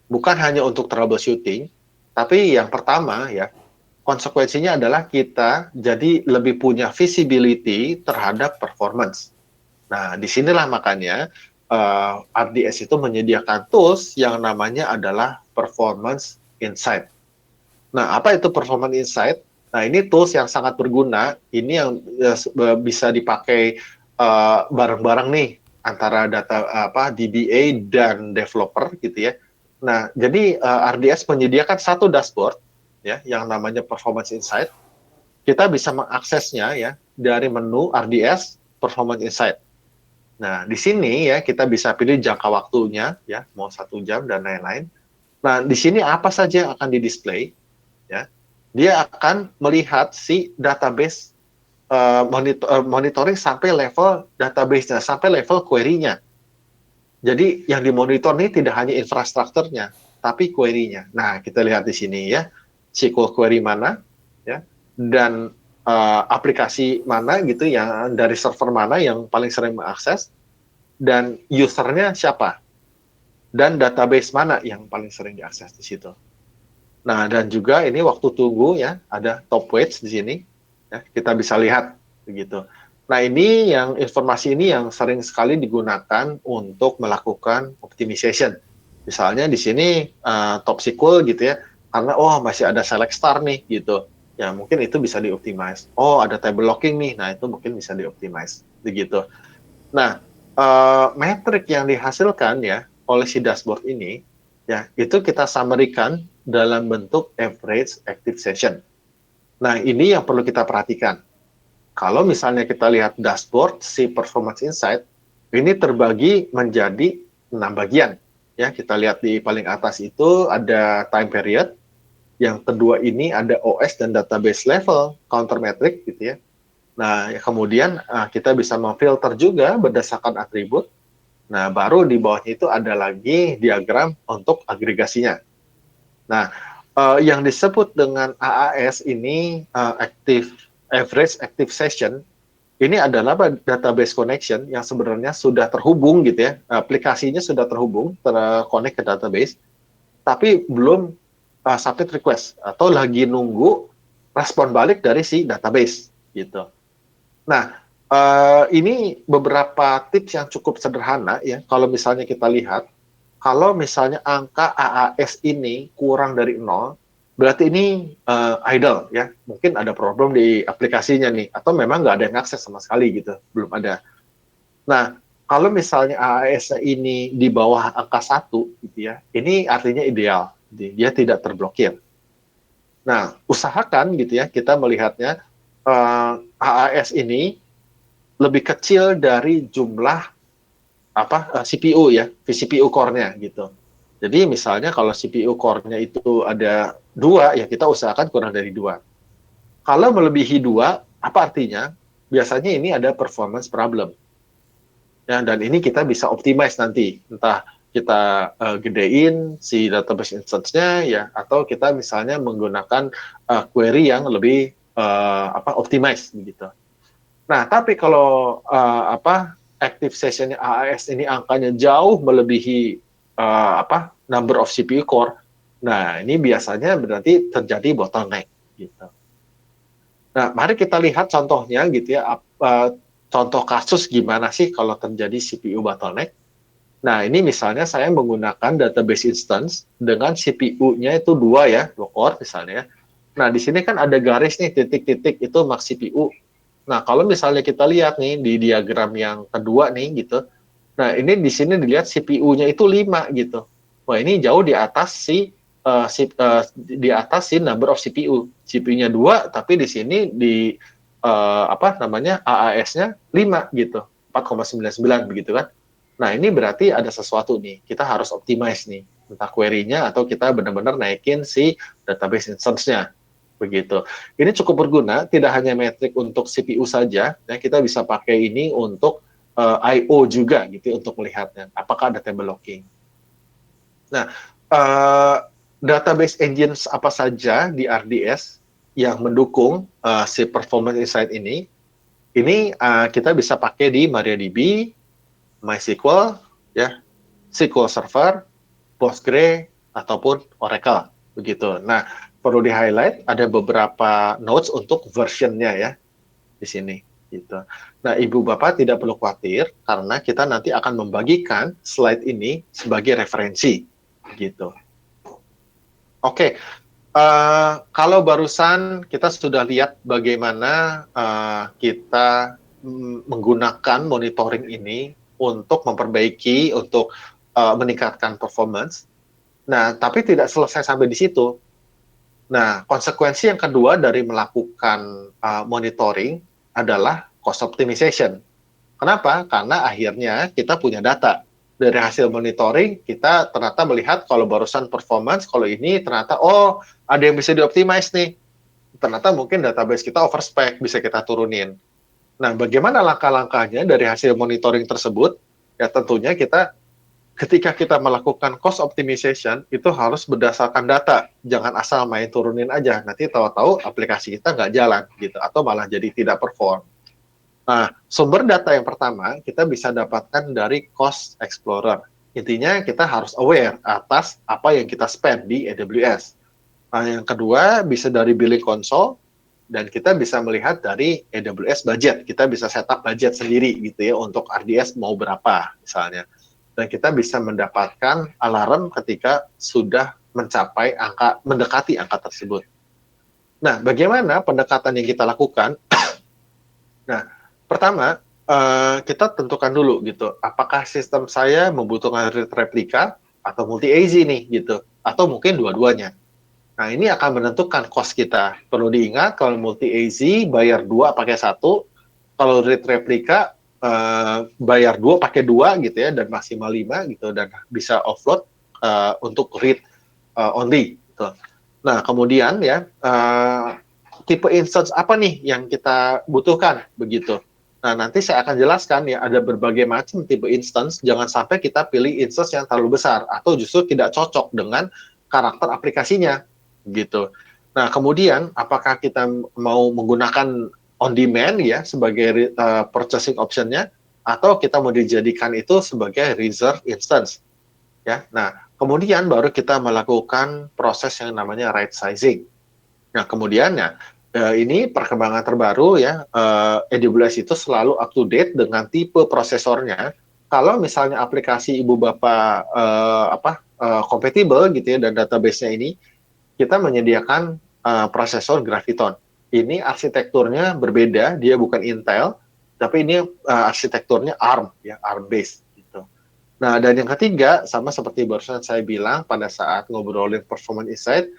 Bukan hanya untuk troubleshooting, tapi yang pertama ya, konsekuensinya adalah kita jadi lebih punya visibility terhadap performance. Nah, disinilah makanya RDS itu menyediakan tools yang namanya adalah Performance Insight. Nah, apa itu Performance Insight? Nah, ini tools yang sangat berguna. Ini yang bisa dipakai bareng-bareng nih antara data DBA dan developer gitu ya. Nah, jadi RDS menyediakan satu dashboard ya yang namanya Performance Insight. Kita bisa mengaksesnya ya dari menu RDS Performance Insight. Nah, di sini ya kita bisa pilih jangka waktunya ya, mau 1 jam dan lain-lain. Nah, di sini apa saja yang akan di-display ya. Dia akan melihat si database monitoring sampai level database-nya, sampai level query-nya. Jadi yang dimonitor ini tidak hanya infrastrukturnya, tapi query-nya. Nah, kita lihat di sini ya, SQL query mana ya, dan aplikasi mana gitu yang dari server mana yang paling sering mengakses, dan usernya siapa, dan database mana yang paling sering diakses di situ. Nah, dan juga ini waktu tunggu ya, ada top waits di sini, ya, kita bisa lihat begitu. Nah, ini yang informasi ini yang sering sekali digunakan untuk melakukan optimization. Misalnya di sini top SQL gitu ya, karena masih ada select star nih gitu. Ya, mungkin itu bisa dioptimize. Oh, ada table locking nih. Nah, itu mungkin bisa dioptimize begitu. Nah, metrik yang dihasilkan ya oleh si dashboard ini ya itu kita summary-kan dalam bentuk average active session. Nah, ini yang perlu kita perhatikan. Kalau misalnya kita lihat dashboard si Performance Insight, ini terbagi menjadi 6 bagian. Ya, kita lihat di paling atas itu ada time period, yang kedua ini ada OS dan database level counter metric gitu ya. Nah, kemudian kita bisa memfilter juga berdasarkan atribut. Nah, baru di bawahnya itu ada lagi diagram untuk agregasinya. Nah, yang disebut dengan AAS ini average active session, ini adalah database connection yang sebenarnya sudah terhubung gitu ya, aplikasinya sudah terhubung, terkonek ke database, tapi belum submit request atau lagi nunggu respon balik dari si database gitu. Nah, ini beberapa tips yang cukup sederhana ya. Kalau misalnya kita lihat, kalau misalnya angka AAS ini kurang dari 0, berarti ini idle ya. Mungkin ada problem di aplikasinya nih, atau memang nggak ada yang akses sama sekali gitu, belum ada. Nah, kalau misalnya AAS ini di bawah angka 1 gitu ya, ini artinya ideal, dia tidak terblokir. Nah, usahakan gitu ya, kita melihatnya AAS ini lebih kecil dari jumlah CPU ya, CPU core-nya gitu. Jadi misalnya kalau CPU core-nya itu ada 2, ya kita usahakan kurang dari 2. Kalau melebihi 2, apa artinya? Biasanya ini ada performance problem. Ya, dan ini kita bisa optimize nanti, entah kita gedein si database instance-nya ya, atau kita misalnya menggunakan query yang lebih optimize begitu. Nah, tapi kalau active session-nya AAS ini angkanya jauh melebihi number of CPU core, nah ini biasanya berarti terjadi bottleneck gitu. Nah, mari kita lihat contohnya gitu ya, contoh kasus gimana sih kalau terjadi CPU bottleneck. Nah, ini misalnya saya menggunakan database instance dengan CPU-nya itu 2 ya, 2 core misalnya. Nah, di sini kan ada garis nih, titik-titik itu max CPU. Nah, kalau misalnya kita lihat nih di diagram yang kedua nih gitu. Nah, ini di sini dilihat CPU-nya itu 5 gitu. Wah, ini jauh di atas si di atas si number of CPU. CPU-nya 2, tapi di sini di AAS-nya 5 gitu, 4,99 begitu kan. Nah, ini berarti ada sesuatu nih. Kita harus optimize nih, entah query-nya atau kita benar-benar naikin si database instance-nya. Begitu. Ini cukup berguna, tidak hanya metrik untuk CPU saja, ya, kita bisa pakai ini untuk I/O juga gitu untuk melihatnya. Apakah ada table locking. Nah, database engines apa saja di RDS yang mendukung si performance insight ini kita bisa pakai di MariaDB, MySQL, ya, SQL Server, Postgre, ataupun Oracle, begitu. Nah, perlu di-highlight ada beberapa notes untuk version-nya ya di sini, gitu. Nah, Ibu Bapak tidak perlu khawatir karena kita nanti akan membagikan slide ini sebagai referensi, gitu. Oke, kalau barusan kita sudah lihat bagaimana kita menggunakan monitoring ini untuk memperbaiki, untuk meningkatkan performance. Nah, tapi tidak selesai sampai di situ. Nah, konsekuensi yang kedua dari melakukan monitoring adalah cost optimization. Kenapa? Karena akhirnya kita punya data. Dari hasil monitoring, kita ternyata melihat kalau barusan performance, kalau ini ternyata, ada yang bisa dioptimize nih. Ternyata mungkin database kita overspec, bisa kita turunin. Nah, bagaimana langkah-langkahnya dari hasil monitoring tersebut? Ya tentunya ketika kita melakukan cost optimization, itu harus berdasarkan data. Jangan asal main turunin aja. Nanti tahu-tahu aplikasi kita nggak jalan, gitu, atau malah jadi tidak perform. Nah, sumber data yang pertama kita bisa dapatkan dari Cost Explorer. Intinya kita harus aware atas apa yang kita spend di AWS. Nah, yang kedua bisa dari billing console, dan kita bisa melihat dari AWS budget. Kita bisa setup budget sendiri gitu ya untuk RDS mau berapa misalnya. Dan kita bisa mendapatkan alarm ketika sudah mendekati angka tersebut. Nah, bagaimana pendekatan yang kita lakukan? Nah, pertama, kita tentukan dulu gitu, apakah sistem saya membutuhkan replika atau multi-AZ nih gitu, atau mungkin dua-duanya. Nah, ini akan menentukan cost kita. Perlu diingat, kalau multi-AZ bayar 2 pakai 1, kalau read replika bayar 2 pakai 2 gitu ya, dan maksimal 5 gitu, dan bisa offload untuk read only. Gitu. Nah, kemudian ya, tipe instance apa nih yang kita butuhkan begitu. Nah, nanti saya akan jelaskan ya, ada berbagai macam tipe instance, jangan sampai kita pilih instance yang terlalu besar atau justru tidak cocok dengan karakter aplikasinya gitu. Nah, kemudian apakah kita mau menggunakan on demand ya sebagai purchasing option-nya, atau kita mau dijadikan itu sebagai reserve instance ya. Nah, kemudian baru kita melakukan proses yang namanya right sizing. Nah, kemudian ya, ini perkembangan terbaru ya, AWS itu selalu up to date dengan tipe prosesornya. Kalau misalnya aplikasi Ibu Bapak compatible gitu ya, dan database-nya ini, kita menyediakan prosesor Graviton. Ini arsitekturnya berbeda, dia bukan Intel, tapi ini arsitekturnya ARM, ya, ARM-based. Gitu. Nah, dan yang ketiga, sama seperti barusan saya bilang pada saat ngobrolin Performance Insight,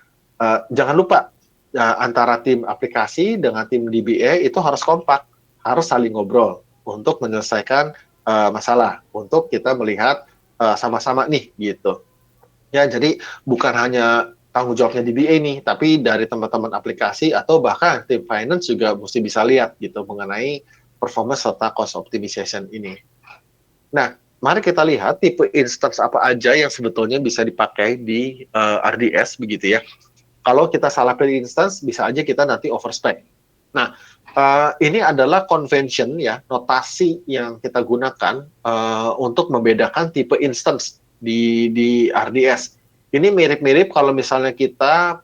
jangan lupa, antara tim aplikasi dengan tim DBA itu harus kompak, harus saling ngobrol untuk menyelesaikan masalah, untuk kita melihat sama-sama nih, gitu. Ya, jadi bukan hanya tanggung jawabnya DBA nih, tapi dari teman-teman aplikasi atau bahkan tim finance juga mesti bisa lihat gitu mengenai performance serta cost optimization ini. Nah, mari kita lihat tipe instance apa aja yang sebetulnya bisa dipakai di RDS begitu ya. Kalau kita salah pilih instance, bisa aja kita nanti overspec. Nah, ini adalah convention ya, notasi yang kita gunakan untuk membedakan tipe instance di RDS. Ini mirip-mirip kalau misalnya kita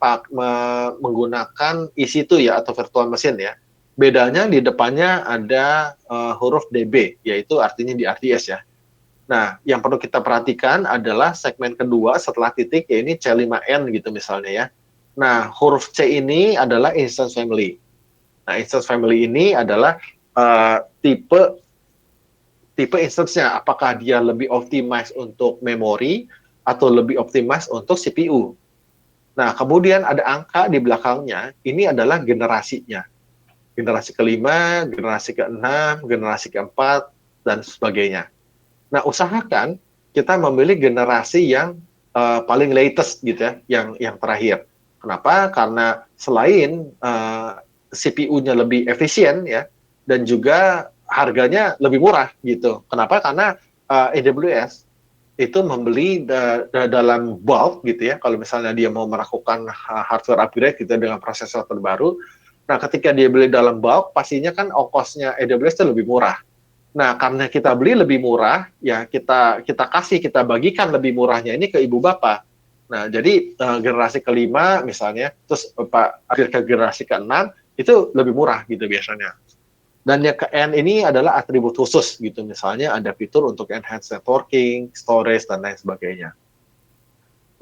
menggunakan EC2 ya, atau virtual machine ya. Bedanya di depannya ada huruf DB, yaitu artinya di RDS ya. Nah, yang perlu kita perhatikan adalah segmen kedua setelah titik, ya ini C5N gitu misalnya ya. Nah, huruf C ini adalah instance family. Nah, instance family ini adalah tipe instance-nya. Apakah dia lebih optimize untuk memori atau lebih optimize untuk CPU. Nah, kemudian ada angka di belakangnya, ini adalah generasinya. Generasi kelima, generasi keenam, generasi keempat, dan sebagainya. Nah, usahakan kita memilih generasi yang paling latest gitu ya, yang terakhir. Kenapa? Karena selain CPU-nya lebih efisien ya, dan juga harganya lebih murah gitu. Kenapa? Karena AWS itu membeli dalam bulk gitu ya. Kalau misalnya dia mau melakukan hardware upgrade gitu dengan prosesor terbaru, nah ketika dia beli dalam bulk, pastinya kan ongkosnya AWS itu lebih murah. Nah, karena kita beli lebih murah, ya kita bagikan lebih murahnya ini ke ibu bapak. Nah, jadi generasi kelima misalnya, terus akhir ke generasi keenam itu lebih murah gitu biasanya. Dan yang ke N ini adalah atribut khusus gitu, misalnya ada fitur untuk enhance networking, storage dan lain sebagainya.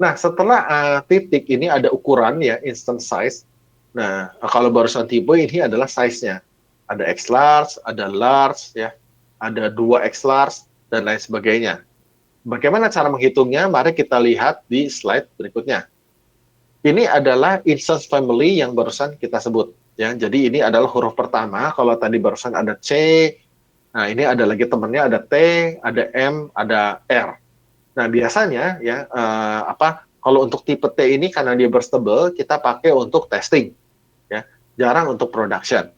Nah, setelah titik ini ada ukuran ya, instant size. Nah, kalau barusan tipe ini adalah size-nya. Ada X large, ada large ya, ada 2X large dan lain sebagainya. Bagaimana cara menghitungnya? Mari kita lihat di slide berikutnya. Ini adalah instance family yang barusan kita sebut ya. Jadi ini adalah huruf pertama. Kalau tadi barusan ada C, nah ini ada lagi temannya ada T, ada M, ada R. Nah, biasanya ya kalau untuk tipe T ini karena dia burstable, kita pakai untuk testing ya, jarang untuk production.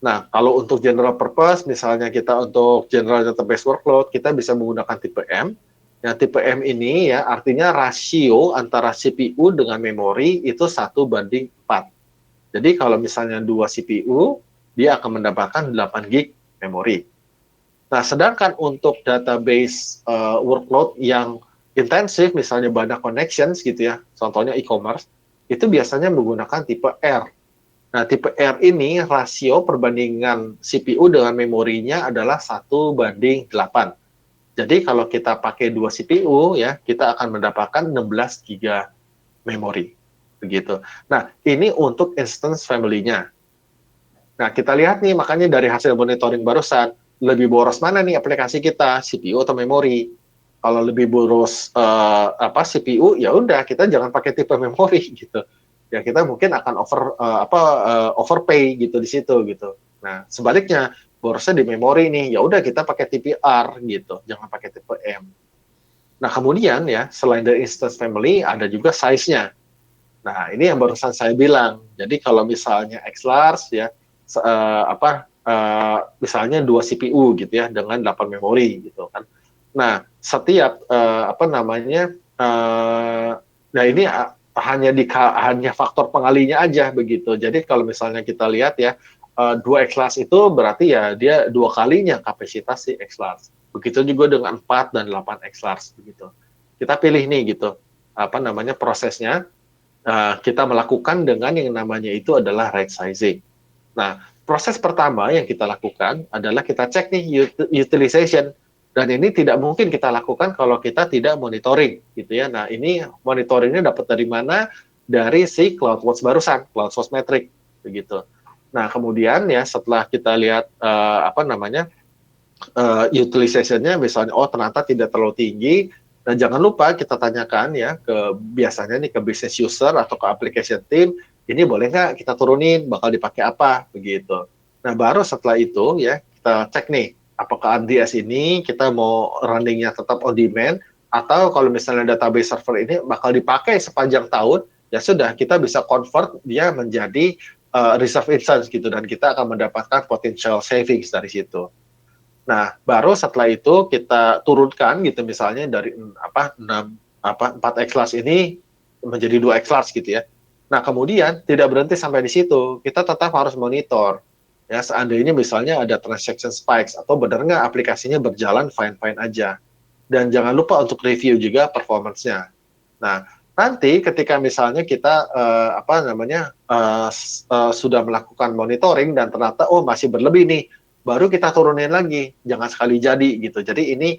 Nah, kalau untuk general purpose misalnya kita untuk general database workload, kita bisa menggunakan tipe M. Ya, tipe M ini ya artinya rasio antara CPU dengan memori itu 1:4. Jadi kalau misalnya 2 CPU, dia akan mendapatkan 8 GB memori. Nah, sedangkan untuk database workload yang intensif, misalnya banyak connections gitu ya, contohnya e-commerce, itu biasanya menggunakan tipe R. Nah, tipe R ini rasio perbandingan CPU dengan memorinya adalah 1:8. Jadi kalau kita pakai 2 CPU ya, kita akan mendapatkan 16 GB memori. Begitu. Nah, ini untuk instance family-nya. Nah, kita lihat nih, makanya dari hasil monitoring barusan, lebih boros mana nih aplikasi kita, CPU atau memori? Kalau lebih boros CPU, ya udah kita jangan pakai tipe memori gitu. Ya kita mungkin akan overpay gitu di situ gitu. Nah, sebaliknya borosnya di memori nih, ya udah kita pakai tipe R gitu, jangan pakai tipe M. Nah, kemudian ya, selain dari instance family, ada juga size-nya. Nah, ini yang barusan saya bilang. Jadi kalau misalnya X large ya, misalnya 2 CPU gitu ya dengan 8 memori gitu kan. Nah, setiap nah ini hanya faktor pengalinya aja begitu. Jadi kalau misalnya kita lihat ya 2 X large itu berarti ya dia 2 kalinya kapasitas si X large. Begitu juga dengan 4 dan 8 X large begitu. Kita pilih nih gitu prosesnya. Kita melakukan dengan yang namanya itu adalah right sizing. Nah, proses pertama yang kita lakukan adalah kita cek nih utilization. Dan ini tidak mungkin kita lakukan kalau kita tidak monitoring, gitu ya. Nah, ini monitoringnya dapat dari mana? Dari si CloudWatch barusan, CloudWatch Metric, begitu. Nah, kemudian ya setelah kita lihat utilization-nya, misalnya ternyata tidak terlalu tinggi. Dan jangan lupa kita tanyakan ya biasanya nih ke business user atau ke application team, ini boleh nggak kita turunin, bakal dipakai apa, begitu. Nah, baru setelah itu ya kita cek nih, apakah RDS ini kita mau running-nya tetap on demand, atau kalau misalnya database server ini bakal dipakai sepanjang tahun, ya sudah, kita bisa convert dia menjadi reserve instance gitu, dan kita akan mendapatkan potential savings dari situ. Nah, baru setelah itu kita turunkan gitu misalnya dari 4X large ini menjadi 2X large gitu ya. Nah, kemudian tidak berhenti sampai di situ. Kita tetap harus monitor. Ya, seandainya misalnya ada transaction spikes atau benar nggak aplikasinya berjalan fine-fine aja. Dan jangan lupa untuk review juga performance-nya. Nah, nanti ketika misalnya kita sudah melakukan monitoring dan ternyata masih berlebih nih, baru kita turunin lagi, jangan sekali jadi gitu. Jadi ini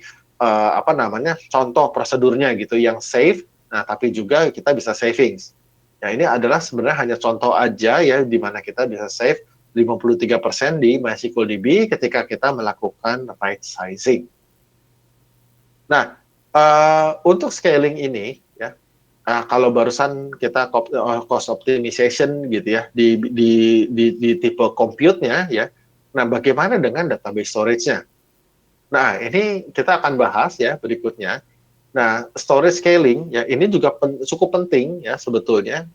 contoh prosedurnya gitu yang safe, nah tapi juga kita bisa savings. Ya, ini adalah sebenarnya hanya contoh aja ya di mana kita bisa save 53% di MySQLDB ketika kita melakukan right sizing. Nah, untuk scaling ini ya Kalau barusan kita cost optimization gitu ya di tipe compute-nya ya. Nah, bagaimana dengan database storage-nya? Nah, ini kita akan bahas ya berikutnya. Nah, storage scaling ya ini juga cukup penting ya sebetulnya.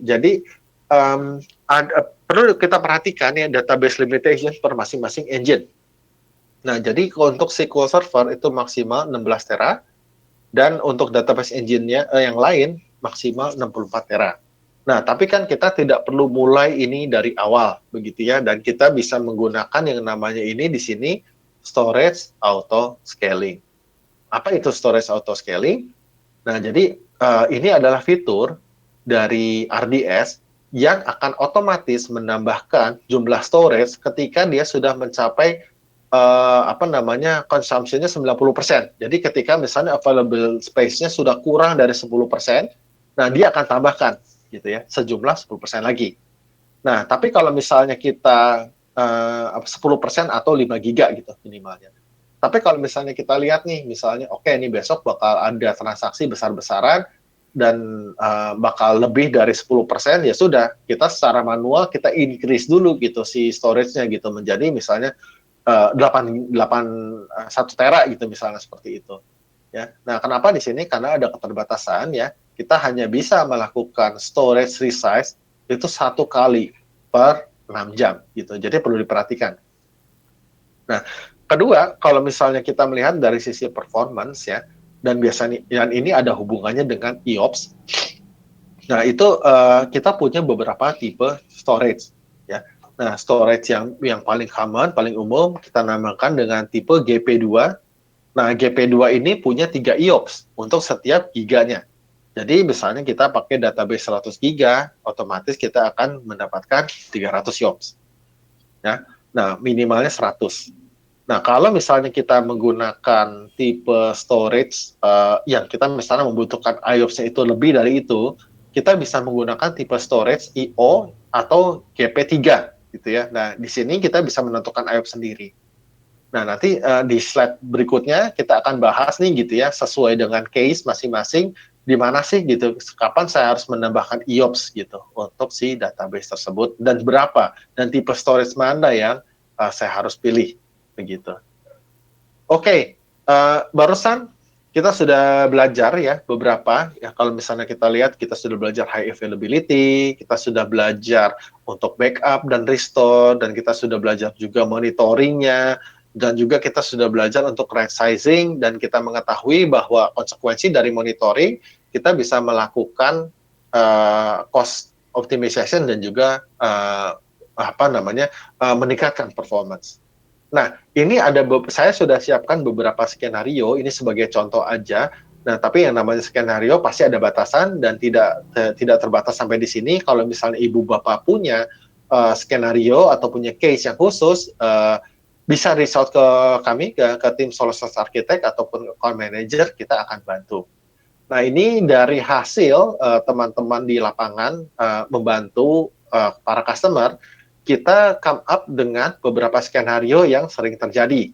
Jadi perlu kita perhatikan ya database limitation per masing-masing engine. Nah, jadi untuk SQL Server itu maksimal 16 tera dan untuk database engine-nya yang lain maksimal 64 tera. Nah, tapi kan kita tidak perlu mulai ini dari awal begitu ya dan kita bisa menggunakan yang namanya ini di sini storage auto scaling. Apa itu storage auto scaling? Nah, jadi ini adalah fitur dari RDS yang akan otomatis menambahkan jumlah storage ketika dia sudah mencapai consumption-nya 90%. Jadi ketika misalnya available space-nya sudah kurang dari 10%, nah dia akan tambahkan gitu ya, sejumlah 10% lagi. Nah, tapi kalau misalnya kita 10% atau 5 giga gitu minimalnya. Tapi kalau misalnya kita lihat nih, misalnya oke nih besok bakal ada transaksi besar-besaran dan bakal lebih dari 10%, ya sudah, kita secara manual kita increase dulu gitu si storage-nya gitu menjadi misalnya 1 tera gitu misalnya seperti itu. Ya. Nah, kenapa di sini? Karena ada keterbatasan ya. Kita hanya bisa melakukan storage resize itu 1 kali per 6 jam gitu. Jadi perlu diperhatikan. Nah, kedua, kalau misalnya kita melihat dari sisi performance ya, dan biasanya dan ini ada hubungannya dengan IOPS. Nah, itu kita punya beberapa tipe storage ya. Nah, storage yang paling common, paling umum kita namakan dengan tipe GP2. Nah, GP2 ini punya 3 IOPS untuk setiap giganya. Jadi misalnya kita pakai database 100 giga, otomatis kita akan mendapatkan 300 IOPS. Ya. Nah, minimalnya 100. Nah, kalau misalnya kita menggunakan tipe storage yang kita misalnya membutuhkan IOPS-nya itu lebih dari itu, kita bisa menggunakan tipe storage IO atau GP3 gitu ya. Nah, di sini kita bisa menentukan IOPS sendiri. Nah, nanti di slide berikutnya kita akan bahas nih gitu ya, sesuai dengan case masing-masing, di mana sih gitu, kapan saya harus menambahkan IOPS gitu untuk si database tersebut, dan berapa, dan tipe storage mana yang saya harus pilih, begitu. Oke, barusan kita sudah belajar ya beberapa, ya kalau misalnya kita lihat, kita sudah belajar high availability, kita sudah belajar untuk backup dan restore, dan kita sudah belajar juga monitoringnya, dan juga kita sudah belajar untuk right sizing, dan kita mengetahui bahwa konsekuensi dari monitoring, kita bisa melakukan cost optimization dan juga meningkatkan performance. Nah, ini saya sudah siapkan beberapa skenario, ini sebagai contoh aja. Nah, tapi yang namanya skenario pasti ada batasan dan tidak terbatas sampai di sini. Kalau misalnya ibu bapak punya skenario atau punya case yang khusus, bisa reach out ke kami, ke tim solutions architect ataupun account manager, kita akan bantu. Nah, ini dari hasil teman-teman di lapangan membantu para customer, kita come up dengan beberapa skenario yang sering terjadi.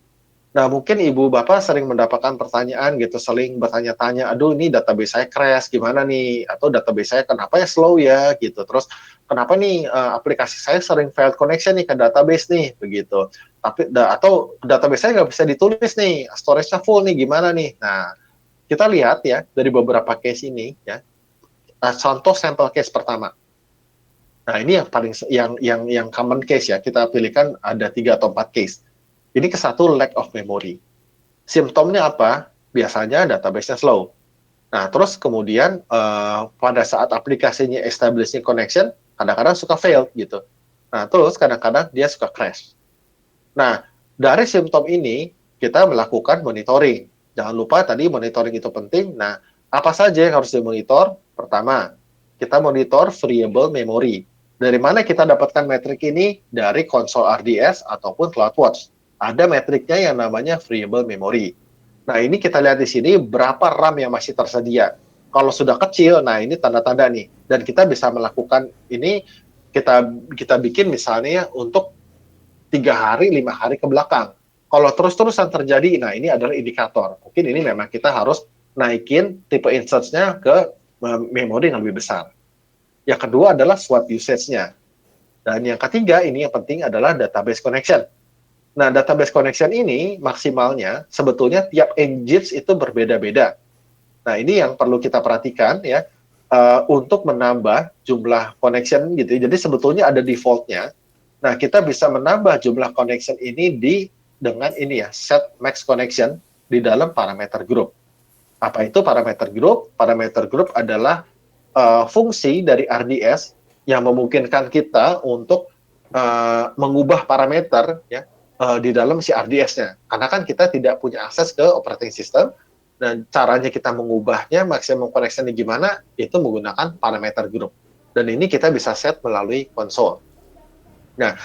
Nah, mungkin ibu bapak sering mendapatkan pertanyaan gitu, sering bertanya-tanya, aduh ini database saya crash, gimana nih? Atau database saya kenapa ya slow ya? Gitu. Terus kenapa nih aplikasi saya sering failed connection nih ke database nih? Begitu. Atau database saya nggak bisa ditulis nih, storage-nya full nih, gimana nih? Nah, kita lihat ya dari beberapa case ini ya. Contoh sampel case pertama. Nah, ini yang paling yang common case ya. Kita pilihkan ada 3 atau 4 case. Ini ke satu, lack of memory. Simptomnya apa? Biasanya database-nya slow. Nah, terus kemudian pada saat aplikasinya establishing connection, kadang-kadang suka fail gitu. Nah, terus kadang-kadang dia suka crash. Nah, dari simptom ini kita melakukan monitoring. Jangan lupa tadi monitoring itu penting. Nah, apa saja yang harus dimonitor? Pertama, kita monitor variable memory. Dari mana kita dapatkan metrik ini? Dari konsol RDS ataupun CloudWatch. Ada metriknya yang namanya variable memory. Nah, ini kita lihat di sini berapa RAM yang masih tersedia. Kalau sudah kecil, nah ini tanda-tanda nih. Dan kita bisa melakukan ini, kita bikin misalnya untuk 3 hari, 5 hari ke belakang. Kalau terus-terusan terjadi, nah ini adalah indikator. Mungkin ini memang kita harus naikin tipe insert-nya ke memori yang lebih besar. Yang kedua adalah swap usage-nya. Dan yang ketiga, ini yang penting adalah database connection. Nah, database connection ini maksimalnya sebetulnya tiap engines itu berbeda-beda. Nah, ini yang perlu kita perhatikan ya, untuk menambah jumlah connection gitu. Jadi sebetulnya ada default-nya. Nah, kita bisa menambah jumlah connection ini dengan ini ya, set max connection di dalam parameter group. Apa itu parameter group? Parameter group adalah fungsi dari RDS yang memungkinkan kita untuk mengubah parameter ya di dalam si RDS-nya. Karena kan kita tidak punya akses ke operating system, dan caranya kita mengubahnya, maksimum connection-nya gimana, itu menggunakan parameter group. Dan ini kita bisa set melalui konsol. Nah,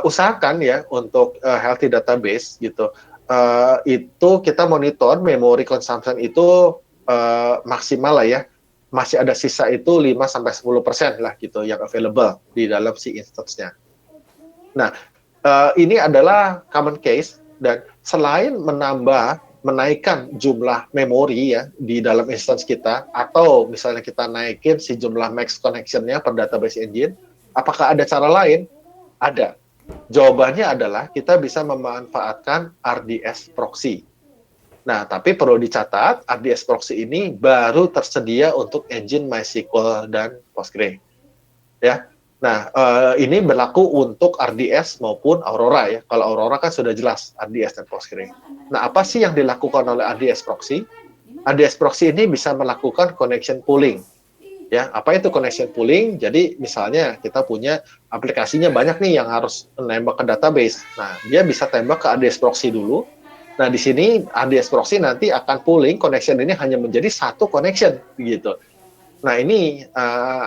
usahakan ya untuk healthy database gitu, itu kita monitor memory consumption itu maksimal lah ya, masih ada sisa itu 5-10% lah gitu yang available di dalam si instance-nya. Nah, ini adalah common case, dan selain menaikkan jumlah memori ya di dalam instance kita, atau misalnya kita naikin si jumlah max connection-nya per database engine, apakah ada cara lain? Ada. Jawabannya adalah kita bisa memanfaatkan RDS proxy. Nah, tapi perlu dicatat, RDS proxy ini baru tersedia untuk engine MySQL dan Postgre. Ya. Nah, ini berlaku untuk RDS maupun Aurora ya. Kalau Aurora kan sudah jelas RDS dan Postgre. Nah, apa sih yang dilakukan oleh RDS proxy? RDS proxy ini bisa melakukan connection pooling. Ya, apa itu connection pooling? Jadi misalnya kita punya aplikasinya banyak nih yang harus nembak ke database. Nah, dia bisa tembak ke RDS proxy dulu. Nah, di sini RDS proxy nanti akan pooling connection ini hanya menjadi satu connection gitu. Nah, ini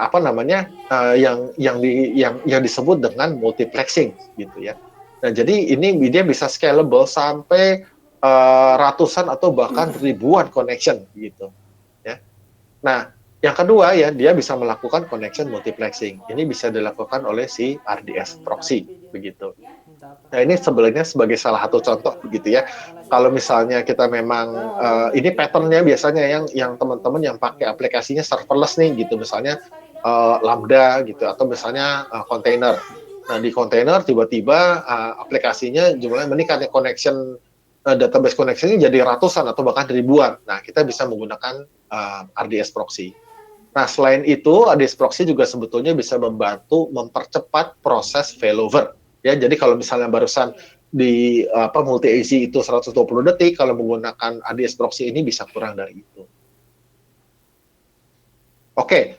apa namanya yang disebut dengan multiplexing gitu ya. Nah, jadi ini dia bisa scalable sampai ratusan atau bahkan ribuan connection gitu ya. Nah, yang kedua ya, dia bisa melakukan connection multiplexing. Ini bisa dilakukan oleh si RDS proxy begitu. Nah, ini sebenarnya sebagai salah satu contoh begitu ya. Kalau misalnya kita memang ini patternnya biasanya yang teman-teman yang pakai aplikasinya serverless nih gitu, misalnya Lambda gitu, atau misalnya container. Nah, di container tiba-tiba aplikasinya jumlahnya meningkat, connection database connection-nya jadi ratusan atau bahkan ribuan. Nah, kita bisa menggunakan RDS proxy. Nah, selain itu, RDS proxy juga sebetulnya bisa membantu mempercepat proses failover. Ya, jadi kalau misalnya barusan di multi-AZ itu 120 detik, kalau menggunakan RDS proxy ini bisa kurang dari itu. Oke,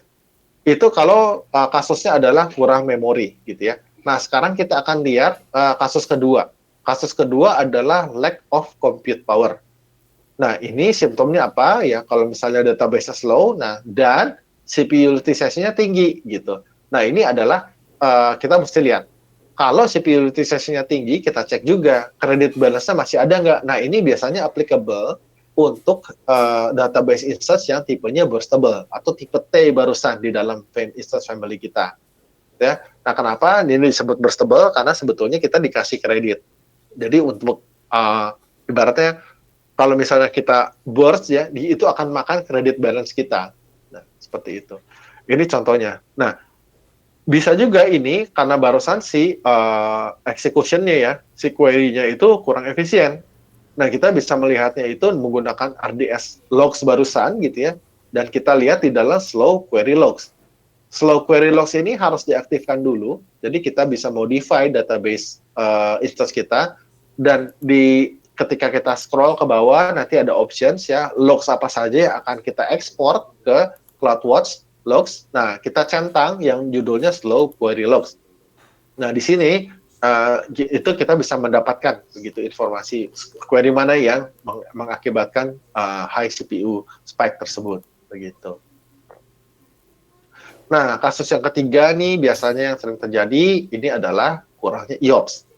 itu kalau kasusnya adalah kurang memori, gitu ya. Nah, sekarang kita akan lihat kasus kedua. Kasus kedua adalah lack of compute power. Nah, ini simptomnya apa ya? Kalau misalnya database slow, nah dan CPU utilization-nya tinggi gitu. Nah, ini adalah kita mesti lihat. Kalau CPU utilization-nya tinggi, kita cek juga kredit balance-nya masih ada nggak. Nah, ini biasanya applicable untuk database instance yang tipenya burstable atau tipe T barusan di dalam instance family kita. Ya. Nah, kenapa ini disebut burstable? Karena sebetulnya kita dikasih kredit. Jadi untuk ibaratnya kalau misalnya kita burst ya, itu akan makan kredit balance kita. Nah, seperti itu. Ini contohnya. Nah, bisa juga ini karena barusan si execution-nya ya, si query-nya itu kurang efisien. Nah, kita bisa melihatnya itu menggunakan RDS logs barusan gitu ya, dan kita lihat di dalam slow query logs. Slow query logs ini harus diaktifkan dulu, jadi kita bisa modify database instance kita, dan ketika kita scroll ke bawah, nanti ada options ya, logs apa saja yang akan kita ekspor ke CloudWatch logs. Nah, kita centang yang judulnya slow query logs. Nah, di sini itu kita bisa mendapatkan begitu informasi query mana yang mengakibatkan high CPU spike tersebut begitu. Nah, kasus yang ketiga nih biasanya yang sering terjadi ini adalah kurangnya IOPS.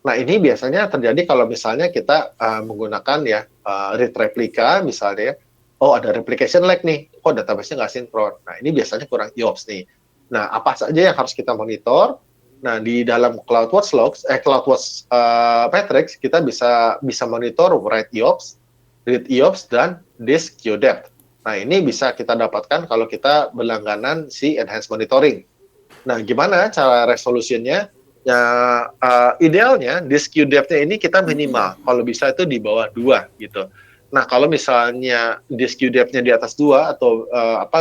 Nah, ini biasanya terjadi kalau misalnya kita menggunakan ya read replika misalnya, oh ada replication lag nih, kok database-nya nggak sinkron. Nah, ini biasanya kurang IOPS nih. Nah, apa saja yang harus kita monitor? Nah, di dalam CloudWatch logs, CloudWatch metrics kita bisa monitor write IOPS, read IOPS, dan disk queue depth. Nah, ini bisa kita dapatkan kalau kita berlangganan si Enhanced Monitoring. Nah, gimana cara resolusinya? Ya, idealnya disk QDEP-nya ini kita minimal. Kalau bisa itu di bawah 2 gitu. Nah, kalau misalnya disk QDEP-nya di atas 2 atau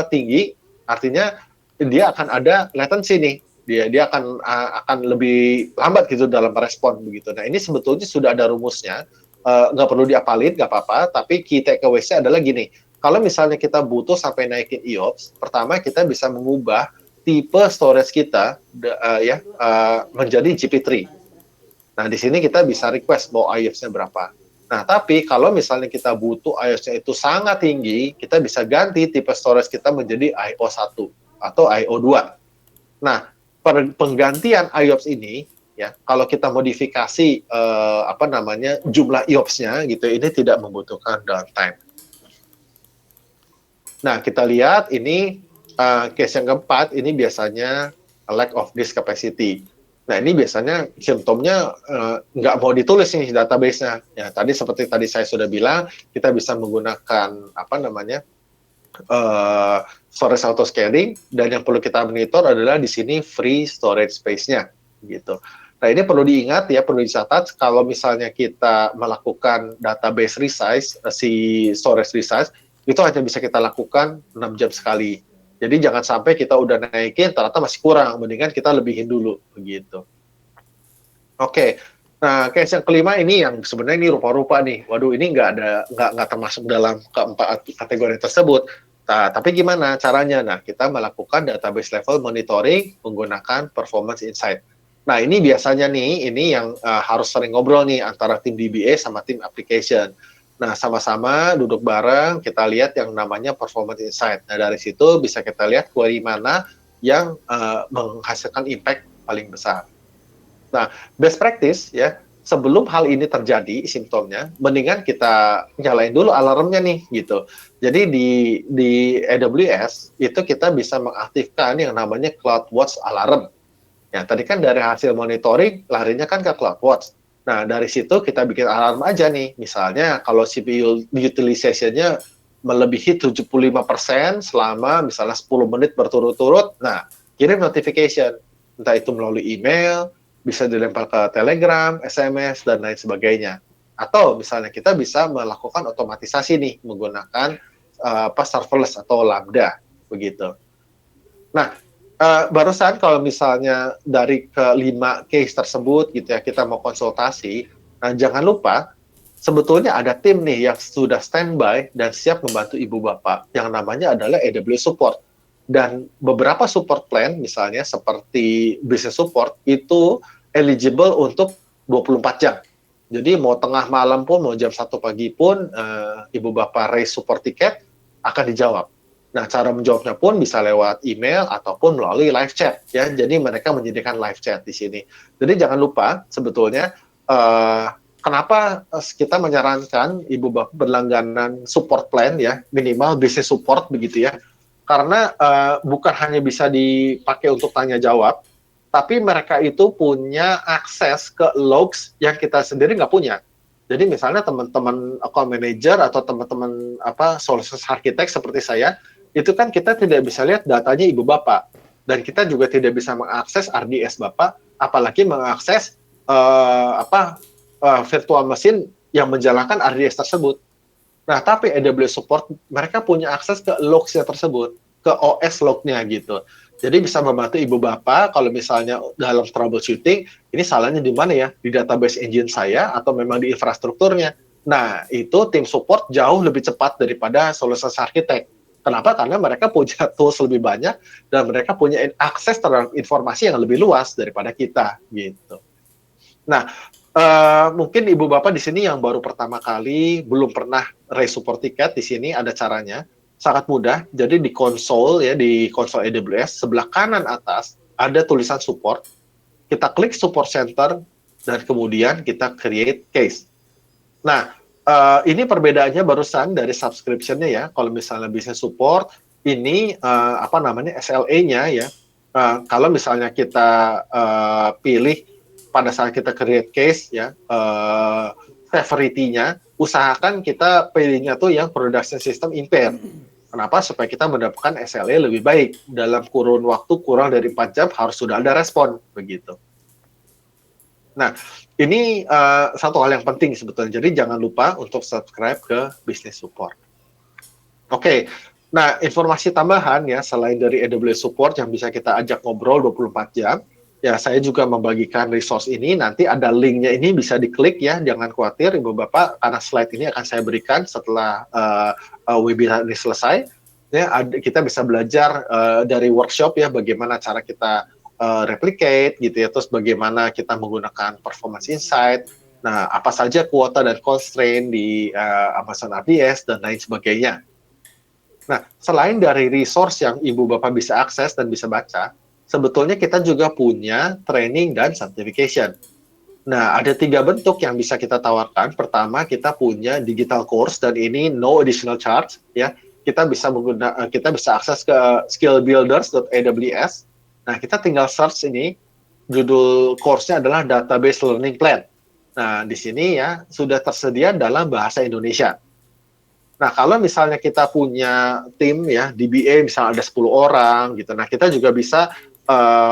tinggi, artinya dia akan ada latency nih. Dia akan lebih lambat gitu dalam merespon begitu. Nah, ini sebetulnya sudah ada rumusnya. Nggak perlu diapalin, nggak apa-apa. Tapi key takeaways-nya adalah gini. Kalau misalnya kita butuh sampai naikin IOPS, pertama kita bisa mengubah tipe storage kita menjadi GP3. Nah, di sini kita bisa request mau IOPS-nya berapa. Nah, tapi kalau misalnya kita butuh IOPS-nya itu sangat tinggi, kita bisa ganti tipe storage kita menjadi IO1 atau IO2. Nah, penggantian IOPS ini ya, kalau kita modifikasi jumlah IOPS-nya gitu, ini tidak membutuhkan downtime. Nah, kita lihat ini case yang keempat, ini biasanya lack of disk capacity. Nah, ini biasanya simptomnya nggak mau ditulis nih database-nya. Ya, seperti tadi saya sudah bilang, kita bisa menggunakan storage auto scaling, dan yang perlu kita monitor adalah di sini free storage space-nya gitu. Nah, ini perlu diingat ya, perlu dicatat kalau misalnya kita melakukan database resize, si storage resize, itu hanya bisa kita lakukan 6 jam sekali. Jadi jangan sampai kita udah naikin, ternyata masih kurang, mendingan kita lebihin dulu, begitu. Oke, nah case yang kelima ini yang sebenarnya ini rupa-rupa nih. Waduh, ini nggak termasuk dalam keempat kategori tersebut. Nah, tapi gimana caranya? Nah, kita melakukan database level monitoring menggunakan performance insight. Nah, ini biasanya nih, ini yang harus sering ngobrol nih antara tim DBA sama tim application. Nah, sama-sama duduk bareng, kita lihat yang namanya performance insight. Nah, dari situ bisa kita lihat query mana yang menghasilkan impact paling besar. Nah, best practice ya, sebelum hal ini terjadi simptomnya, mendingan kita nyalain dulu alarmnya nih gitu. Jadi di AWS itu kita bisa mengaktifkan yang namanya CloudWatch Alarm. Ya, tadi kan dari hasil monitoring larinya kan ke CloudWatch. Nah, dari situ kita bikin alarm aja nih. Misalnya kalau CPU utilization-nya melebihi 75% selama misalnya 10 menit berturut-turut, nah, kirim notification. Entah itu melalui email, bisa dilempar ke Telegram, SMS, dan lain sebagainya. Atau misalnya kita bisa melakukan otomatisasi nih menggunakan serverless atau Lambda, begitu. Nah, barusan kalau misalnya dari kelima case tersebut gitu ya, kita mau konsultasi, nah jangan lupa sebetulnya ada tim nih yang sudah standby dan siap membantu ibu bapak yang namanya adalah AWS Support. Dan beberapa support plan misalnya seperti business support itu eligible untuk 24 jam. Jadi mau tengah malam pun, mau jam 1 pagi pun, ibu bapak raise support ticket akan dijawab. Nah, cara menjawabnya pun bisa lewat email ataupun melalui live chat ya. Jadi mereka menyediakan live chat di sini. Jadi jangan lupa sebetulnya kenapa kita menyarankan ibu bapak berlangganan support plan ya, minimal business support begitu ya. Karena bukan hanya bisa dipakai untuk tanya jawab, tapi mereka itu punya akses ke logs yang kita sendiri nggak punya. Jadi misalnya teman-teman account manager atau teman-teman solution architect seperti saya, itu kan kita tidak bisa lihat datanya ibu bapak, dan kita juga tidak bisa mengakses RDS bapak, apalagi mengakses virtual machine yang menjalankan RDS tersebut. Nah, tapi AWS Support mereka punya akses ke logs-nya tersebut, ke OS log-nya gitu. Jadi bisa membantu ibu bapak kalau misalnya dalam troubleshooting, ini salahnya di mana ya? Di database engine saya atau memang di infrastrukturnya. Nah, itu tim support jauh lebih cepat daripada solution architect. Kenapa? Karena mereka punya tools lebih banyak dan mereka punya akses terhadap informasi yang lebih luas daripada kita gitu. Nah, mungkin ibu bapak di sini yang baru pertama kali belum pernah raise support ticket, di sini ada caranya. Sangat mudah. Jadi di konsol AWS sebelah kanan atas ada tulisan support. Kita klik support center dan kemudian kita create case. Nah, ini perbedaannya barusan dari subscription-nya ya. Kalau misalnya business support, ini SLA-nya ya. Kalau misalnya kita pilih pada saat kita create case ya, severity-nya, usahakan kita pilihnya tuh yang production system impaired. Kenapa? Supaya kita mendapatkan SLA lebih baik. Dalam kurun waktu kurang dari 4 jam harus sudah ada respon, begitu. Nah, ini satu hal yang penting sebetulnya. Jadi jangan lupa untuk subscribe ke Business Support. Oke, nah informasi tambahan ya, selain dari AWS Support yang bisa kita ajak ngobrol 24 jam, ya saya juga membagikan resource ini, nanti ada linknya ini bisa diklik ya, jangan khawatir Ibu Bapak, karena slide ini akan saya berikan setelah webinar ini selesai, ya kita bisa belajar dari workshop ya, bagaimana cara kita replicate gitu ya, terus bagaimana kita menggunakan performance insight, nah apa saja kuota dan constraint di Amazon RDS dan lain sebagainya. Nah, selain dari resource yang Ibu Bapak bisa akses dan bisa baca, sebetulnya kita juga punya training dan certification. Nah, ada 3 bentuk yang bisa kita tawarkan. Pertama, kita punya digital course dan ini no additional charge ya. Kita bisa akses ke skillbuilders.aws. Nah, kita tinggal search ini, judul course-nya adalah Database Learning Plan. Nah, di sini ya sudah tersedia dalam bahasa Indonesia. Nah, kalau misalnya kita punya tim ya, DBA misalnya ada 10 orang gitu. Nah, kita juga bisa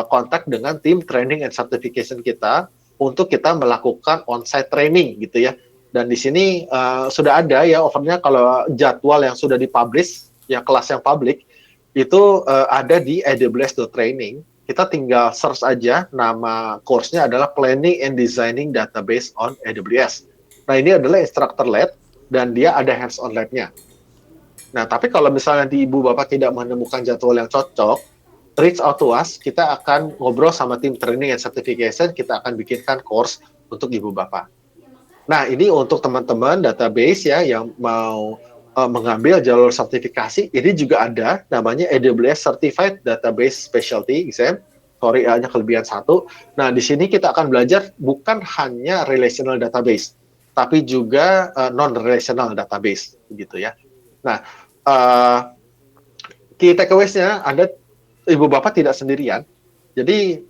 kontak dengan tim training and certification kita untuk kita melakukan on-site training gitu ya. Dan di sini sudah ada ya offernya kalau jadwal yang sudah dipublish, ya kelas yang publik, itu ada di aws.training. Kita tinggal search aja, nama course-nya adalah Planning and Designing Database on AWS. Nah, ini adalah instructor-led, dan dia ada hands-on lab-nya. Nah, tapi kalau misalnya di Ibu Bapak tidak menemukan jadwal yang cocok, reach out to us, kita akan ngobrol sama tim training and certification, kita akan bikinkan course untuk Ibu Bapak. Nah, ini untuk teman-teman database ya yang mau mengambil jalur sertifikasi, ini juga ada namanya AWS Certified Database Specialty Exam. Sorry, hanya kelebihan 1. Nah, di sini kita akan belajar bukan hanya relational database, tapi juga non-relational database, gitu ya. Nah, key takeaways-nya, Ibu Bapak tidak sendirian. Jadi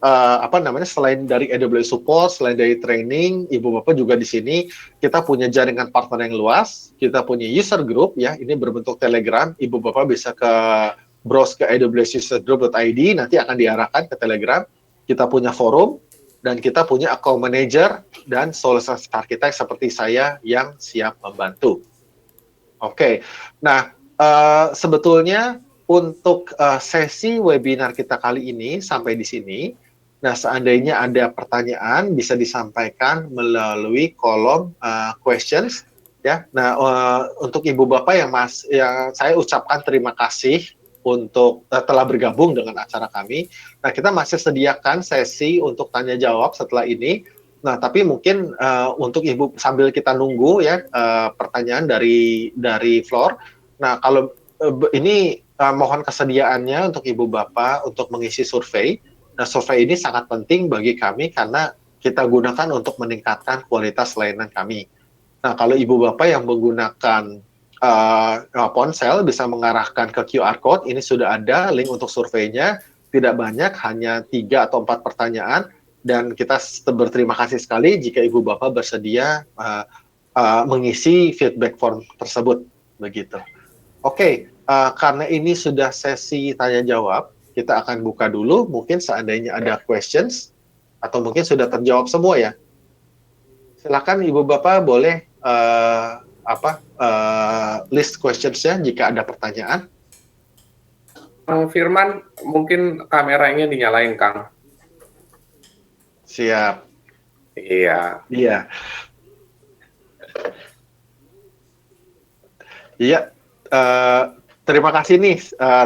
selain dari AWS support, selain dari training, Ibu Bapak juga di sini kita punya jaringan partner yang luas, kita punya user group ya, ini berbentuk Telegram. Ibu Bapak bisa browse ke awsusergroup.id, nanti akan diarahkan ke Telegram. Kita punya forum dan kita punya account manager dan solution architect seperti saya yang siap membantu. Oke. Nah, sebetulnya untuk sesi webinar kita kali ini sampai di sini. Nah, seandainya ada pertanyaan bisa disampaikan melalui kolom questions ya. Nah, untuk Ibu Bapak yang saya ucapkan terima kasih untuk telah bergabung dengan acara kami. Nah, kita masih sediakan sesi untuk tanya jawab setelah ini. Nah, tapi mungkin untuk Ibu sambil kita nunggu ya pertanyaan dari floor. Nah, kalau ini mohon kesediaannya untuk Ibu Bapak untuk mengisi survei. Nah, survei ini sangat penting bagi kami karena kita gunakan untuk meningkatkan kualitas layanan kami. Nah, kalau Ibu Bapak yang menggunakan ponsel bisa mengarahkan ke QR code, ini sudah ada link untuk surveinya, tidak banyak, hanya 3 atau 4 pertanyaan, dan kita berterima kasih sekali jika Ibu Bapak bersedia mengisi feedback form tersebut, begitu. Oke, karena ini sudah sesi tanya jawab, kita akan buka dulu. Mungkin seandainya ada questions atau mungkin sudah terjawab semua ya. Silakan Ibu Bapak boleh list questions-nya jika ada pertanyaan. Kang Firman, mungkin kameranya dinyalain, Kang. Siap. Iya. Iya. Iya, terima kasih nih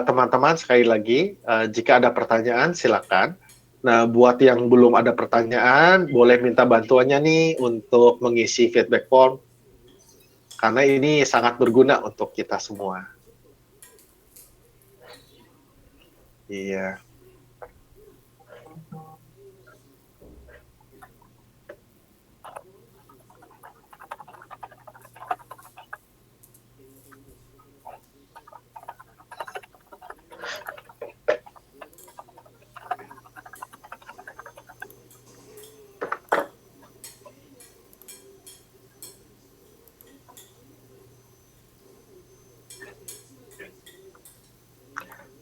teman-teman sekali lagi. Jika ada pertanyaan silakan. Nah, buat yang belum ada pertanyaan, boleh minta bantuannya nih untuk mengisi feedback form. Karena ini sangat berguna untuk kita semua. Iya.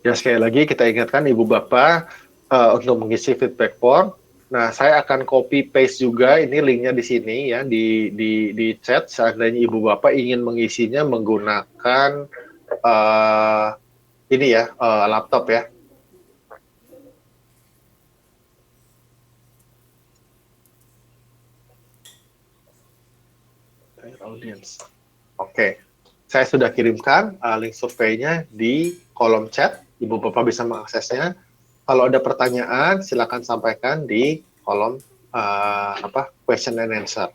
Ya sekali lagi kita ingatkan Ibu Bapak untuk mengisi feedback form. Nah, saya akan copy paste juga ini linknya di sini ya di chat. Seandainya Ibu Bapak ingin mengisinya menggunakan uh, ini ya laptop ya. Audience. Oke, saya sudah kirimkan link surveinya di kolom chat. Ibu Bapak bisa mengaksesnya. Kalau ada pertanyaan, silakan sampaikan di kolom question and answer.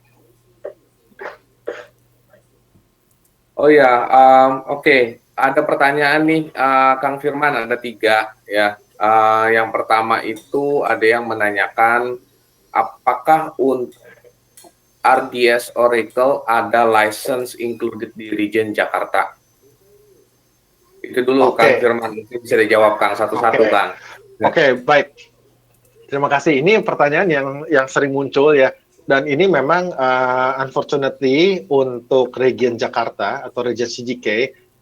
Oh ya, oke. Ada pertanyaan nih, Kang Firman, ada 3 ya. Yang pertama itu ada yang menanyakan apakah untuk RDS Oracle ada license included di region Jakarta? Itu dulu Kang Firman, mungkin bisa dijawab Kang satu-satu Kang. Oke, baik. Terima kasih. Ini pertanyaan yang sering muncul ya. Dan ini memang unfortunately untuk region Jakarta atau region CJK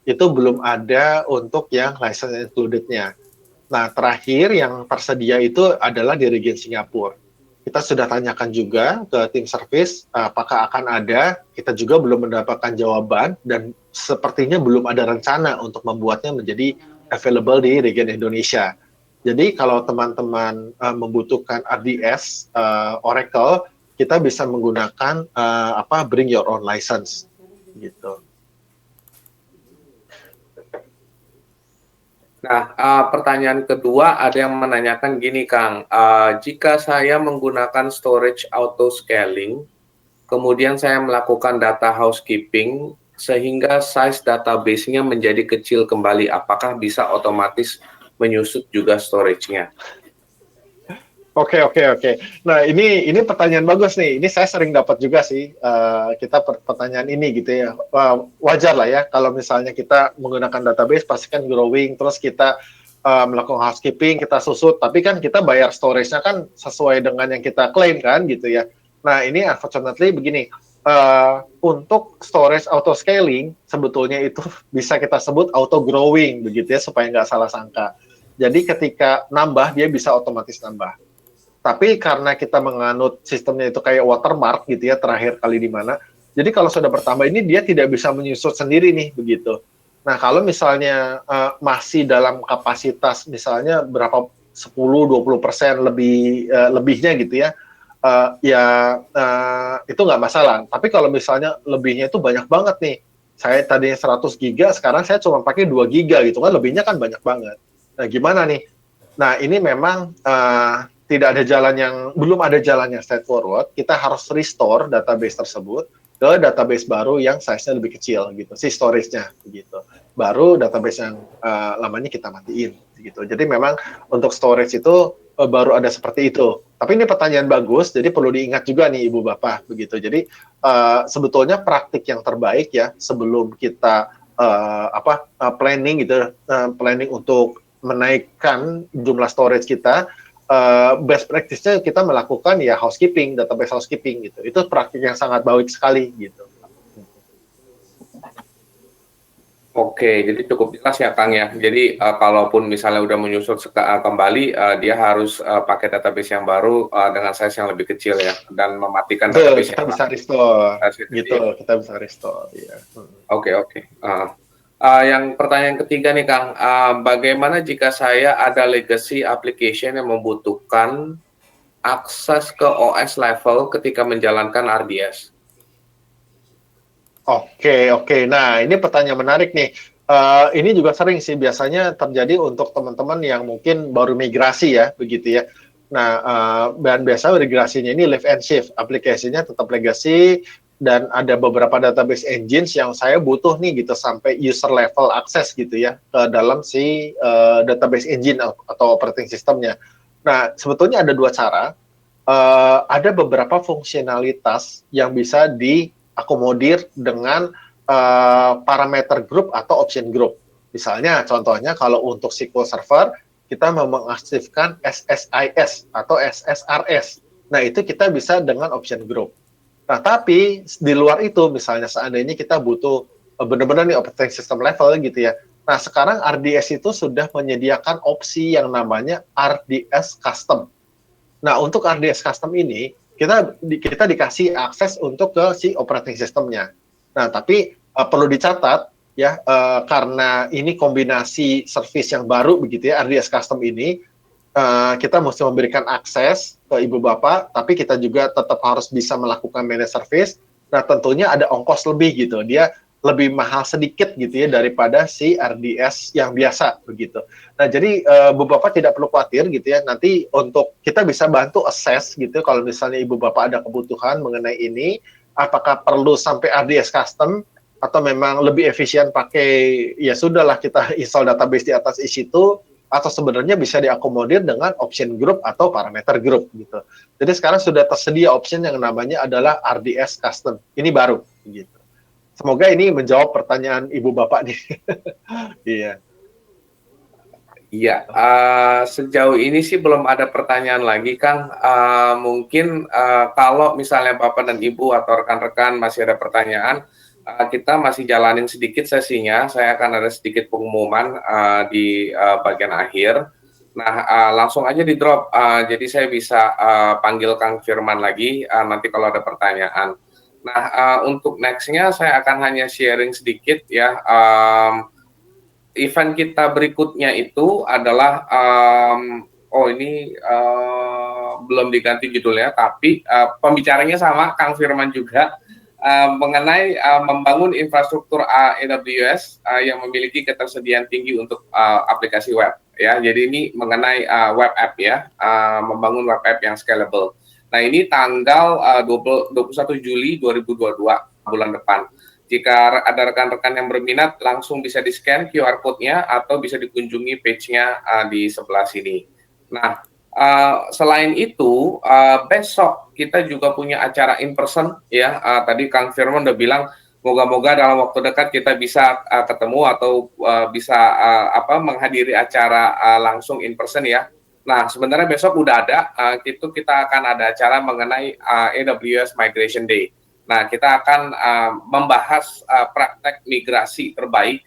itu belum ada untuk yang license included-nya. Nah, terakhir yang tersedia itu adalah di region Singapura. Kita sudah tanyakan juga ke tim service apakah akan ada. Kita juga belum mendapatkan jawaban dan sepertinya belum ada rencana untuk membuatnya menjadi available di region Indonesia. Jadi kalau teman-teman membutuhkan RDS Oracle, kita bisa menggunakan bring your own license gitu. Nah, pertanyaan kedua ada yang menanyakan gini Kang, jika saya menggunakan storage auto scaling, kemudian saya melakukan data housekeeping sehingga size database-nya menjadi kecil kembali, apakah bisa otomatis menyusut juga storage-nya? Oke. Nah, ini pertanyaan bagus nih. Ini saya sering dapat juga sih kita pertanyaan ini gitu ya. Wajar lah ya kalau misalnya kita menggunakan database pasti kan growing, terus kita melakukan housekeeping, kita susut, tapi kan kita bayar storage-nya kan sesuai dengan yang kita klaim kan gitu ya. Nah, ini unfortunately begini. Untuk storage auto scaling sebetulnya itu bisa kita sebut auto growing begitu ya supaya nggak salah sangka. Jadi ketika nambah dia bisa otomatis nambah. Tapi karena kita menganut sistemnya itu kayak watermark gitu ya, terakhir kali di mana. Jadi kalau sudah bertambah ini dia tidak bisa menyusut sendiri nih begitu. Nah, kalau misalnya masih dalam kapasitas misalnya berapa 10-20% lebihnya gitu ya, itu nggak masalah. Tapi kalau misalnya lebihnya itu banyak banget nih, saya tadinya 100 giga, sekarang saya cuma pakai 2 giga gitu kan, lebihnya kan banyak banget. Nah, gimana nih? Nah, ini memang tidak ada jalan belum ada jalan yang straightforward. Kita harus restore database tersebut ke database baru yang size-nya lebih kecil gitu, si storage-nya begitu. Baru database yang lamanya kita matiin gitu. Jadi memang untuk storage itu baru ada seperti itu. Tapi ini pertanyaan bagus, jadi perlu diingat juga nih Ibu Bapak begitu. Jadi sebetulnya praktik yang terbaik ya sebelum kita planning gitu, planning untuk menaikkan jumlah storage kita, best practice-nya kita melakukan ya housekeeping, database housekeeping gitu. Itu praktik yang sangat baik sekali gitu. Oke, jadi cukup jelas ya Kang ya. Jadi kalaupun misalnya udah menyusut kembali, dia harus pakai database yang baru dengan size yang lebih kecil ya, dan mematikan database kita yang bisa restore gitu, ya. kita bisa restore ya. Oke. Yang pertanyaan ketiga nih Kang, bagaimana jika saya ada legacy application yang membutuhkan akses ke OS level ketika menjalankan RDS? Oke. Nah, ini pertanyaan menarik nih. Ini juga sering sih biasanya terjadi untuk teman-teman yang mungkin baru migrasi ya, begitu ya. Nah, dan biasa migrasinya ini lift and shift, aplikasinya tetap legacy, dan ada beberapa database engines yang saya butuh nih gitu sampai user level akses gitu ya ke dalam si database engine atau operating systemnya. Nah, sebetulnya ada dua cara. Ada beberapa fungsionalitas yang bisa diakomodir dengan parameter group atau option group. Misalnya, contohnya kalau untuk SQL Server, kita mau mengaktifkan SSIS atau SSRS. Nah, itu kita bisa dengan option group. Nah, tapi di luar itu, misalnya seandainya kita butuh benar-benar nih operating system level gitu ya, Nah, sekarang RDS itu sudah menyediakan opsi yang namanya RDS Custom. Nah, untuk RDS Custom ini, kita dikasih akses untuk ke si operating systemnya. Nah, tapi perlu dicatat, ya, karena ini kombinasi service yang baru begitu ya, RDS Custom ini, kita mesti memberikan akses ke ibu bapak, tapi kita juga tetap harus bisa melakukan managed service. Nah, tentunya ada ongkos lebih gitu. Dia lebih mahal sedikit gitu ya daripada si RDS yang biasa begitu. Nah, jadi ibu bapak tidak perlu khawatir gitu ya. Nanti untuk kita bisa bantu assess gitu kalau misalnya ibu bapak ada kebutuhan mengenai ini, apakah perlu sampai RDS custom atau memang lebih efisien pakai ya sudahlah kita install database di atas EC2, atau sebenarnya bisa diakomodir dengan option group atau parameter group gitu. Jadi sekarang sudah tersedia option yang namanya adalah RDS custom. Ini baru gitu. Semoga ini menjawab pertanyaan ibu bapak nih. Iya. Iya, sejauh ini sih belum ada pertanyaan lagi, Kang. Mungkin kalau misalnya Bapak dan Ibu atau rekan-rekan masih ada pertanyaan, kita masih jalanin sedikit sesinya. Saya akan ada sedikit pengumuman di bagian akhir. Nah, langsung aja di drop. Jadi saya bisa panggil Kang Firman lagi nanti kalau ada pertanyaan. Nah, untuk next-nya saya akan hanya sharing sedikit ya. Event kita berikutnya itu adalah ini belum diganti judulnya, tapi pembicaranya sama Kang Firman juga mengenai membangun infrastruktur AWS yang memiliki ketersediaan tinggi untuk aplikasi web. Ya, jadi ini mengenai web app ya, membangun web app yang scalable. Nah, ini tanggal 21 Juli 2022 bulan depan. Jika ada rekan-rekan yang berminat, langsung bisa di-scan QR code-nya atau bisa dikunjungi page-nya di sebelah sini. Nah, selain itu, besok kita juga punya acara in person ya. Tadi Kang Firman udah bilang, moga-moga dalam waktu dekat kita bisa ketemu atau bisa menghadiri acara langsung in person ya. Nah, sebenarnya besok udah ada, kita akan ada acara mengenai AWS Migration Day. Nah, kita akan membahas praktek migrasi terbaik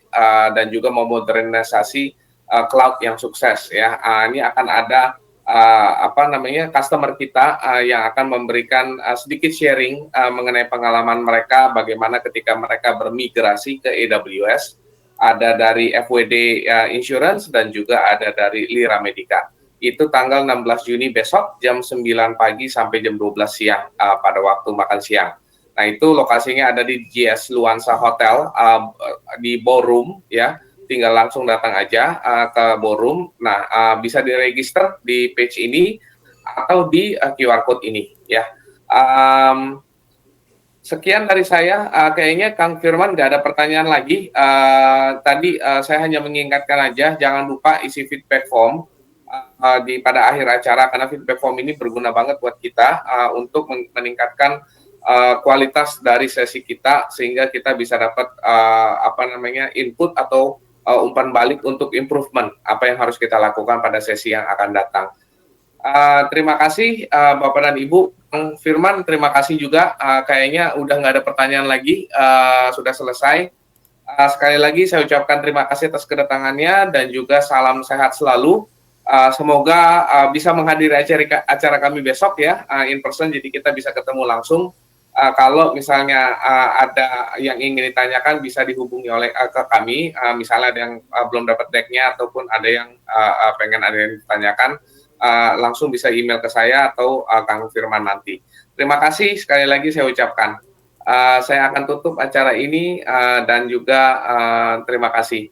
dan juga memodernisasi cloud yang sukses ya. Ini akan ada customer kita yang akan memberikan sedikit sharing mengenai pengalaman mereka bagaimana ketika mereka bermigrasi ke AWS. Ada dari FWD Insurance dan juga ada dari Lira Medica. Itu tanggal 16 Juni besok jam 9 pagi sampai jam 12 siang pada waktu makan siang. Nah, itu lokasinya ada di GS Luansa Hotel di ballroom ya. Tinggal langsung datang aja ke ballroom. Nah, bisa diregister di page ini atau di QR code ini ya. Sekian dari saya. Kayaknya Kang Firman nggak ada pertanyaan lagi. Tadi saya hanya mengingatkan aja, jangan lupa isi feedback form pada akhir acara, karena feedback form ini berguna banget buat kita untuk meningkatkan kualitas dari sesi kita sehingga kita bisa dapat input atau umpan balik untuk improvement apa yang harus kita lakukan pada sesi yang akan datang. Terima kasih Bapak dan Ibu. Kang Firman, terima kasih juga. Kayaknya udah nggak ada pertanyaan lagi, sudah selesai. Sekali lagi saya ucapkan terima kasih atas kedatangannya dan juga salam sehat selalu. Semoga bisa menghadiri acara kami besok ya, in person, jadi kita bisa ketemu langsung. Kalau misalnya ada yang ingin ditanyakan bisa dihubungi oleh ke kami, misalnya ada yang belum dapat deck-nya ataupun ada yang pengen ada yang ditanyakan, langsung bisa email ke saya atau Kang Firman nanti. Terima kasih sekali lagi saya ucapkan. Saya akan tutup acara ini dan juga terima kasih.